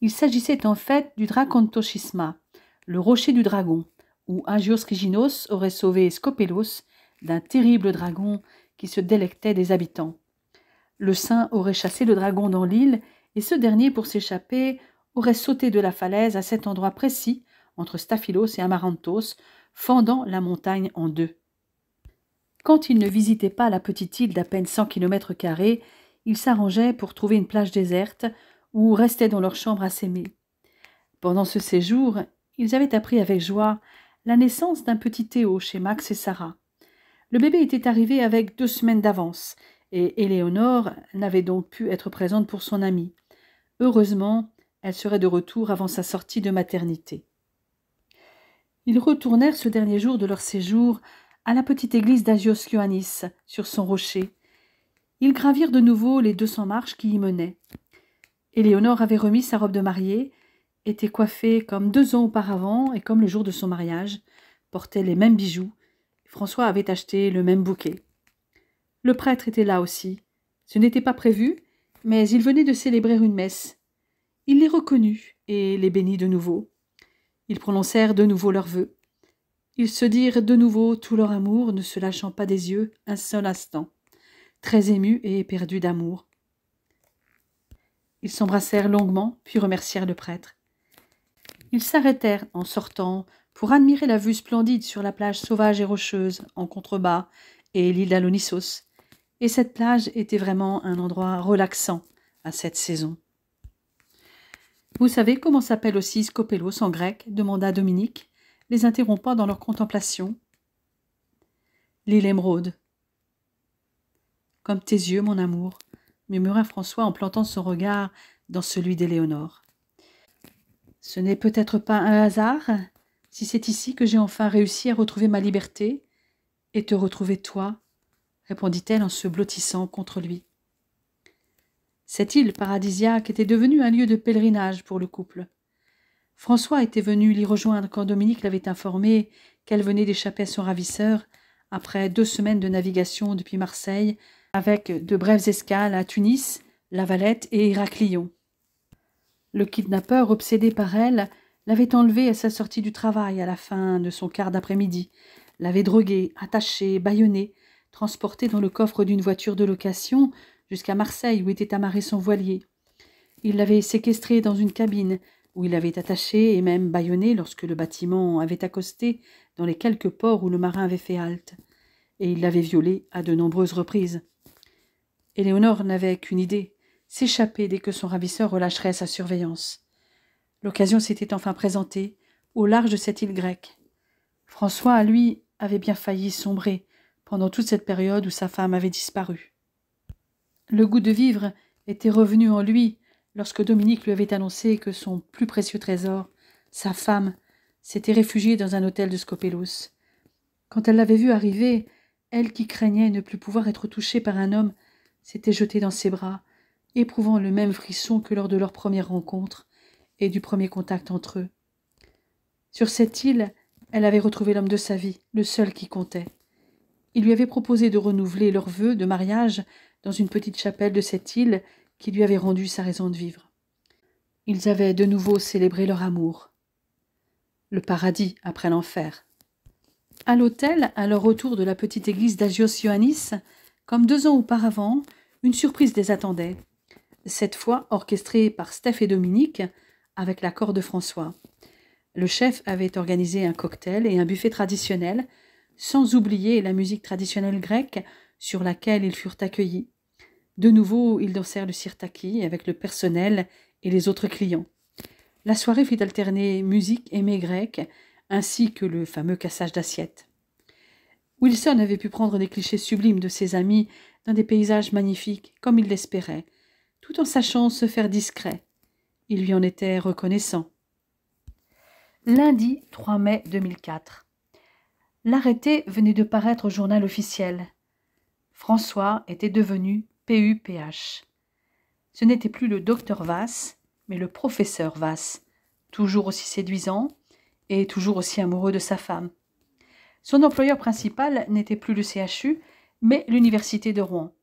Il s'agissait en fait du Dracontoschisma, le rocher du dragon, où Agios Kyginos aurait sauvé Skópelos d'un terrible dragon qui se délectait des habitants. Le saint aurait chassé le dragon dans l'île et ce dernier, pour s'échapper, aurait sauté de la falaise à cet endroit précis, entre Staphylos et Amarantos, fendant la montagne en 2. Quand ils ne visitaient pas la petite île d'à peine 100 km², ils s'arrangeaient pour trouver une plage déserte ou restaient dans leur chambre à s'aimer. Pendant ce séjour, ils avaient appris avec joie la naissance d'un petit Théo chez Max et Sarah. Le bébé était arrivé avec 2 semaines d'avance, et Éléonore n'avait donc pu être présente pour son amie. Heureusement, elle serait de retour avant sa sortie de maternité. Ils retournèrent ce dernier jour de leur séjour à la petite église d'Agios Ioannis, sur son rocher. Ils gravirent de nouveau les 200 marches qui y menaient. Éléonore avait remis sa robe de mariée, était coiffée comme 2 ans auparavant et comme le jour de son mariage, portait les mêmes bijoux. François avait acheté le même bouquet. Le prêtre était là aussi. Ce n'était pas prévu, mais il venait de célébrer une messe. Il les reconnut et les bénit de nouveau. Ils prononcèrent de nouveau leurs vœux. Ils se dirent de nouveau tout leur amour, ne se lâchant pas des yeux un seul instant, très émus et éperdus d'amour. Ils s'embrassèrent longuement, puis remercièrent le prêtre. Ils s'arrêtèrent en sortant pour admirer la vue splendide sur la plage sauvage et rocheuse en contrebas et l'île d'Alonissos. Et cette plage était vraiment un endroit relaxant à cette saison. « Vous savez comment s'appelle aussi Skópelos en grec ?» demanda Dominique, les interrompant dans leur contemplation. « L'île émeraude. »« Comme tes yeux, mon amour » murmura François en plantant son regard dans celui d'Éléonore. « Ce n'est peut-être pas un hasard, si c'est ici que j'ai enfin réussi à retrouver ma liberté et te retrouver toi, » répondit-elle en se blottissant contre lui. Cette île paradisiaque était devenue un lieu de pèlerinage pour le couple. François était venu l'y rejoindre quand Dominique l'avait informé qu'elle venait d'échapper à son ravisseur après 2 semaines de navigation depuis Marseille, avec de brèves escales à Tunis, La Valette et Héraclion. Le kidnappeur, obsédé par elle, l'avait enlevée à sa sortie du travail à la fin de son quart d'après-midi, l'avait droguée, attachée, bâillonnée, transportée dans le coffre d'une voiture de location jusqu'à Marseille où était amarré son voilier. Il l'avait séquestrée dans une cabine où il l'avait attachée et même bâillonnée lorsque le bâtiment avait accosté dans les quelques ports où le marin avait fait halte, et il l'avait violée à de nombreuses reprises. Éléonore n'avait qu'une idée, s'échapper dès que son ravisseur relâcherait sa surveillance. L'occasion s'était enfin présentée, au large de cette île grecque. François, lui, avait bien failli sombrer pendant toute cette période où sa femme avait disparu. Le goût de vivre était revenu en lui lorsque Dominique lui avait annoncé que son plus précieux trésor, sa femme, s'était réfugiée dans un hôtel de Skópelos. Quand elle l'avait vu arriver, elle qui craignait ne plus pouvoir être touchée par un homme, s'était jetée dans ses bras, éprouvant le même frisson que lors de leur première rencontre et du premier contact entre eux. Sur cette île, elle avait retrouvé l'homme de sa vie, le seul qui comptait. Il lui avait proposé de renouveler leurs vœux de mariage dans une petite chapelle de cette île qui lui avait rendu sa raison de vivre. Ils avaient de nouveau célébré leur amour. Le paradis après l'enfer. À l'hôtel, à leur retour de la petite église d'Agios Ioannis, comme 2 ans auparavant, une surprise les attendait. Cette fois orchestrée par Steph et Dominique, avec l'accord de François. Le chef avait organisé un cocktail et un buffet traditionnel, sans oublier la musique traditionnelle grecque sur laquelle ils furent accueillis. De nouveau, ils dansèrent le sirtaki avec le personnel et les autres clients. La soirée fit alterner musique et mets grecs, ainsi que le fameux cassage d'assiettes. Wilson avait pu prendre des clichés sublimes de ses amis dans des paysages magnifiques, comme il l'espérait, tout en sachant se faire discret. Il lui en était reconnaissant. Lundi 3 mai 2004. L'arrêté venait de paraître au journal officiel. François était devenu PUPH. Ce n'était plus le docteur Vasse, mais le professeur Vasse, toujours aussi séduisant et toujours aussi amoureux de sa femme. Son employeur principal n'était plus le CHU, mais l'université de Rouen.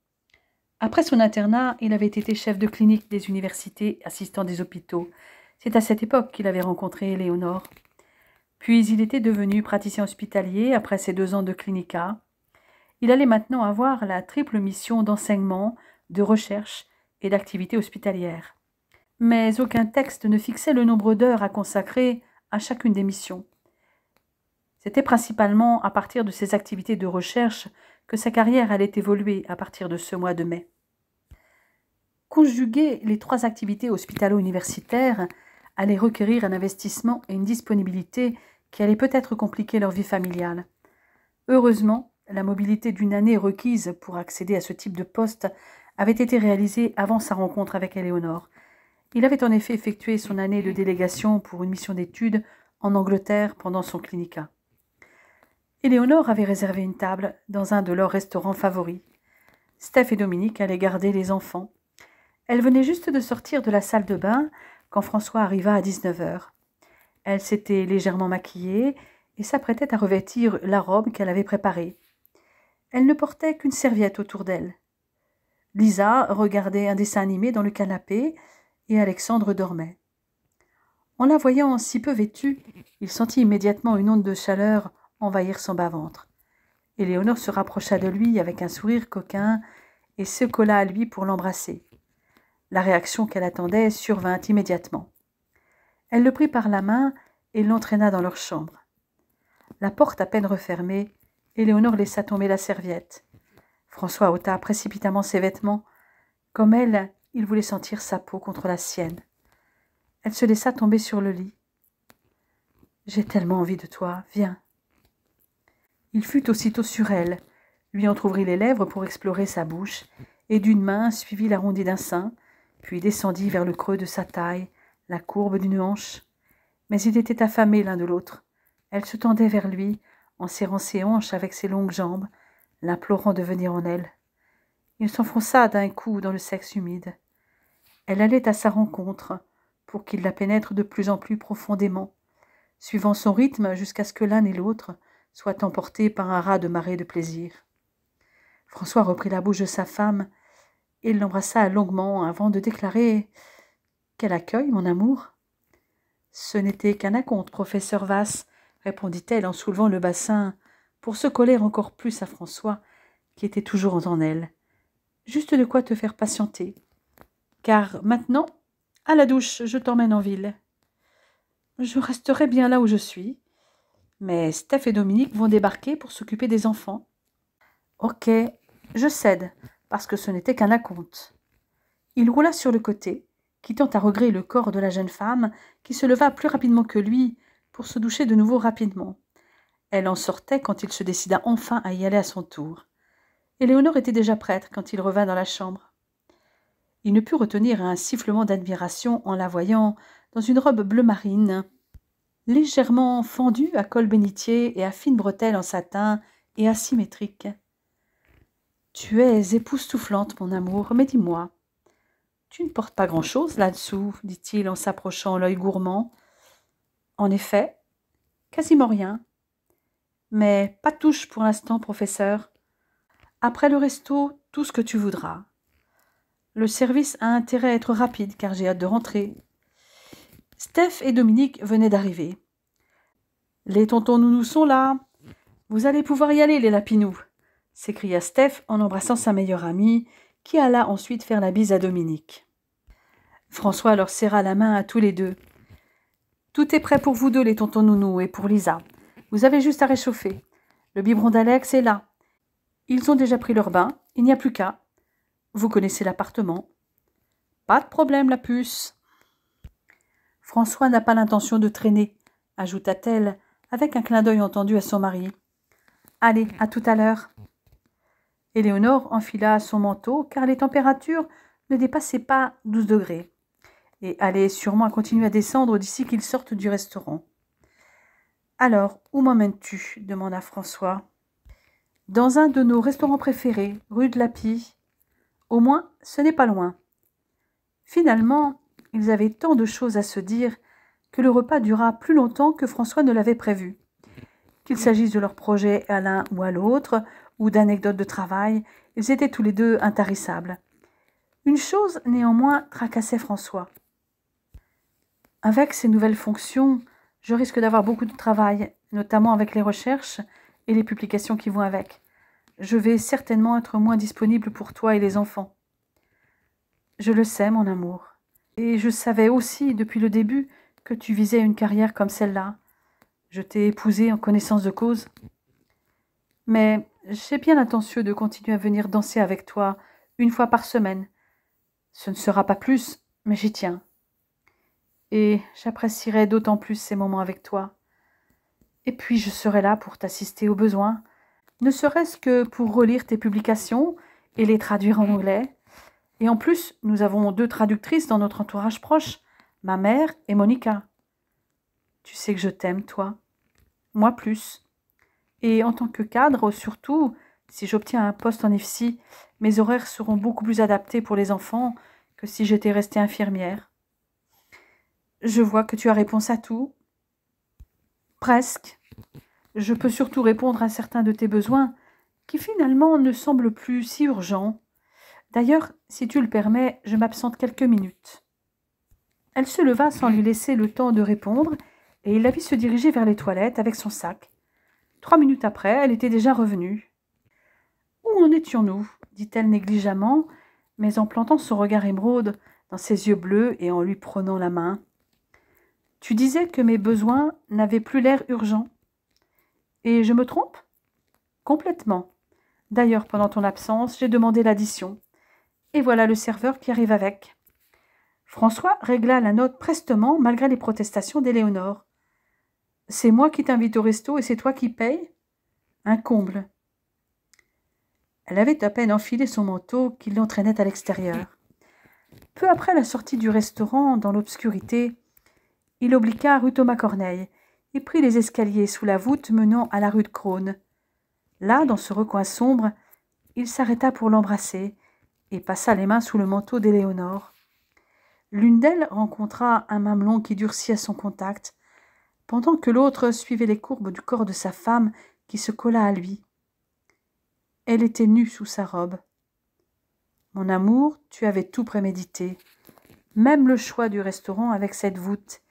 Après son internat, il avait été chef de clinique des universités, assistant des hôpitaux. C'est à cette époque qu'il avait rencontré Éléonore. Puis il était devenu praticien hospitalier après ses 2 ans de clinica. Il allait maintenant avoir la triple mission d'enseignement, de recherche et d'activité hospitalière. Mais aucun texte ne fixait le nombre d'heures à consacrer à chacune des missions. C'était principalement à partir de ses activités de recherche que sa carrière allait évoluer à partir de ce mois de mai. Conjuguer les 3 activités hospitalo-universitaires allait requérir un investissement et une disponibilité qui allaient peut-être compliquer leur vie familiale. Heureusement, la mobilité d'1 année requise pour accéder à ce type de poste avait été réalisée avant sa rencontre avec Éléonore. Il avait en effet effectué son année de délégation pour une mission d'études en Angleterre pendant son clinica. Éléonore avait réservé une table dans un de leurs restaurants favoris. Steph et Dominique allaient garder les enfants. Elle venait juste de sortir de la salle de bain quand François arriva à 19h. Elle s'était légèrement maquillée et s'apprêtait à revêtir la robe qu'elle avait préparée. Elle ne portait qu'une serviette autour d'elle. Lisa regardait un dessin animé dans le canapé et Alexandre dormait. En la voyant si peu vêtue, il sentit immédiatement une onde de chaleur envahir son bas-ventre. Éléonore se rapprocha de lui avec un sourire coquin et se colla à lui pour l'embrasser. La réaction qu'elle attendait survint immédiatement. Elle le prit par la main et l'entraîna dans leur chambre. La porte à peine refermée, Éléonore laissa tomber la serviette. François ôta précipitamment ses vêtements. Comme elle, il voulait sentir sa peau contre la sienne. Elle se laissa tomber sur le lit. « J'ai tellement envie de toi, viens. » Il fut aussitôt sur elle, lui entr'ouvrit les lèvres pour explorer sa bouche, et d'une main suivit l'arrondi d'un sein, puis descendit vers le creux de sa taille, la courbe d'une hanche. Mais ils étaient affamés l'un de l'autre. Elle se tendait vers lui, en serrant ses hanches avec ses longues jambes, l'implorant de venir en elle. Il s'enfonça d'un coup dans le sexe humide. Elle allait à sa rencontre, pour qu'il la pénètre de plus en plus profondément, suivant son rythme jusqu'à ce que l'un et l'autre soient emportés par un raz de marée de plaisir. François reprit la bouche de sa femme et l'embrassa longuement avant de déclarer « Quel accueil, mon amour !»« Ce n'était qu'un acompte, professeur Vasse, » répondit-elle en soulevant le bassin pour se coller encore plus à François, qui était toujours en elle. « Juste de quoi te faire patienter. Car maintenant, à la douche, je t'emmène en ville. » « Je resterai bien là où je suis. Mais Steph et Dominique vont débarquer pour s'occuper des enfants. »« Ok, je cède, parce que ce n'était qu'un acompte. » Il roula sur le côté, quittant à regret le corps de la jeune femme, qui se leva plus rapidement que lui pour se doucher de nouveau rapidement. Elle en sortait quand il se décida enfin à y aller à son tour. Éléonore était déjà prête quand il revint dans la chambre. Il ne put retenir un sifflement d'admiration en la voyant dans une robe bleu marine, légèrement fendue à col bénitier et à fines bretelles en satin et asymétriques. « Tu es époustouflante, mon amour, mais dis-moi, tu ne portes pas grand-chose là-dessous, dit-il en s'approchant l'œil gourmand. En effet, quasiment rien. Mais pas de touche pour l'instant, professeur. Après le resto, tout ce que tu voudras. Le service a intérêt à être rapide, car j'ai hâte de rentrer. » Steph et Dominique venaient d'arriver. « Les tontons nounous sont là. Vous allez pouvoir y aller, les lapinous, » s'écria Steph en embrassant sa meilleure amie, qui alla ensuite faire la bise à Dominique. François leur serra la main à tous les deux. « Tout est prêt pour vous deux, les tontons nounous, et pour Lisa. Vous avez juste à réchauffer. Le biberon d'Alex est là. Ils ont déjà pris leur bain, il n'y a plus qu'à. Vous connaissez l'appartement. Pas de problème, la puce. » François n'a pas l'intention de traîner, ajouta-t-elle, avec un clin d'œil entendu à son mari. Allez, à tout à l'heure. Éléonore enfila son manteau car les températures ne dépassaient pas 12 degrés et allait sûrement continuer à descendre d'ici qu'ils sortent du restaurant. Alors, où m'emmènes-tu demanda François. Dans un de nos restaurants préférés, rue de l'Appie. Au moins, ce n'est pas loin. Finalement, ils avaient tant de choses à se dire que le repas dura plus longtemps que François ne l'avait prévu. Qu'il s'agisse de leurs projets à l'un ou à l'autre, ou d'anecdotes de travail, ils étaient tous les deux intarissables. Une chose, néanmoins, tracassait François. Avec ces nouvelles fonctions, je risque d'avoir beaucoup de travail, notamment avec les recherches et les publications qui vont avec. Je vais certainement être moins disponible pour toi et les enfants. Je le sais, mon amour. Et je savais aussi, depuis le début, que tu visais une carrière comme celle-là. Je t'ai épousée en connaissance de cause. Mais j'ai bien l'intention de continuer à venir danser avec toi 1 fois par semaine. Ce ne sera pas plus, mais j'y tiens. Et j'apprécierai d'autant plus ces moments avec toi. Et puis je serai là pour t'assister aux besoins, ne serait-ce que pour relire tes publications et les traduire en anglais. Et en plus, nous avons 2 traductrices dans notre entourage proche, ma mère et Monica. Tu sais que je t'aime, toi. Moi plus. Et en tant que cadre, surtout, si j'obtiens un poste en IFSI, mes horaires seront beaucoup plus adaptés pour les enfants que si j'étais restée infirmière. Je vois que tu as réponse à tout. Presque. Je peux surtout répondre à certains de tes besoins qui finalement ne semblent plus si urgents. D'ailleurs, si tu le permets, je m'absente quelques minutes. Elle se leva sans lui laisser le temps de répondre et il la vit se diriger vers les toilettes avec son sac. 3 minutes après, elle était déjà revenue. « Où en étions-nous » dit-elle négligemment, mais en plantant son regard émeraude dans ses yeux bleus et en lui prenant la main. « Tu disais que mes besoins n'avaient plus l'air urgents. Et je me trompe ? Complètement. D'ailleurs, pendant ton absence, j'ai demandé l'addition. Et voilà le serveur qui arrive avec. » François régla la note prestement malgré les protestations d'Éléonore. « C'est moi qui t'invite au resto et c'est toi qui payes ? Un comble. » Elle avait à peine enfilé son manteau qu'il l'entraînait à l'extérieur. Peu après la sortie du restaurant, dans l'obscurité, il obligua rue Thomas-Corneille et prit les escaliers sous la voûte menant à la rue de Crosne. Là, dans ce recoin sombre, il s'arrêta pour l'embrasser et passa les mains sous le manteau d'Éléonore. L'une d'elles rencontra un mamelon qui durcit à son contact, pendant que l'autre suivait les courbes du corps de sa femme qui se colla à lui. Elle était nue sous sa robe. « Mon amour, tu avais tout prémédité, même le choix du restaurant avec cette voûte,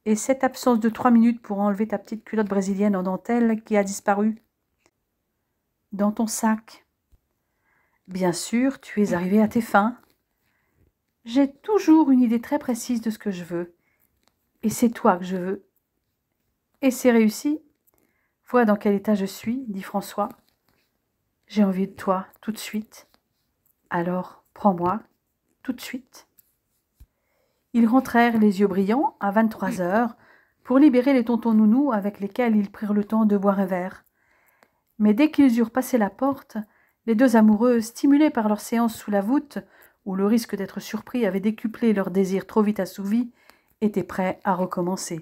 et cette absence de 3 minutes pour enlever ta petite culotte brésilienne en dentelle qui a disparu. Dans ton sac. Bien sûr, tu es arrivé à tes fins. J'ai toujours une idée très précise de ce que je veux, et c'est toi que je veux. Et c'est réussi. Vois dans quel état je suis, dit François. J'ai envie de toi, tout de suite. Alors, prends-moi, tout de suite. Ils rentrèrent les yeux brillants à 23 heures pour libérer les tontons nounous avec lesquels ils prirent le temps de boire un verre. Mais dès qu'ils eurent passé la porte, les 2 amoureux, stimulés par leur séance sous la voûte, où le risque d'être surpris avait décuplé leur désir trop vite assouvi, étaient prêts à recommencer.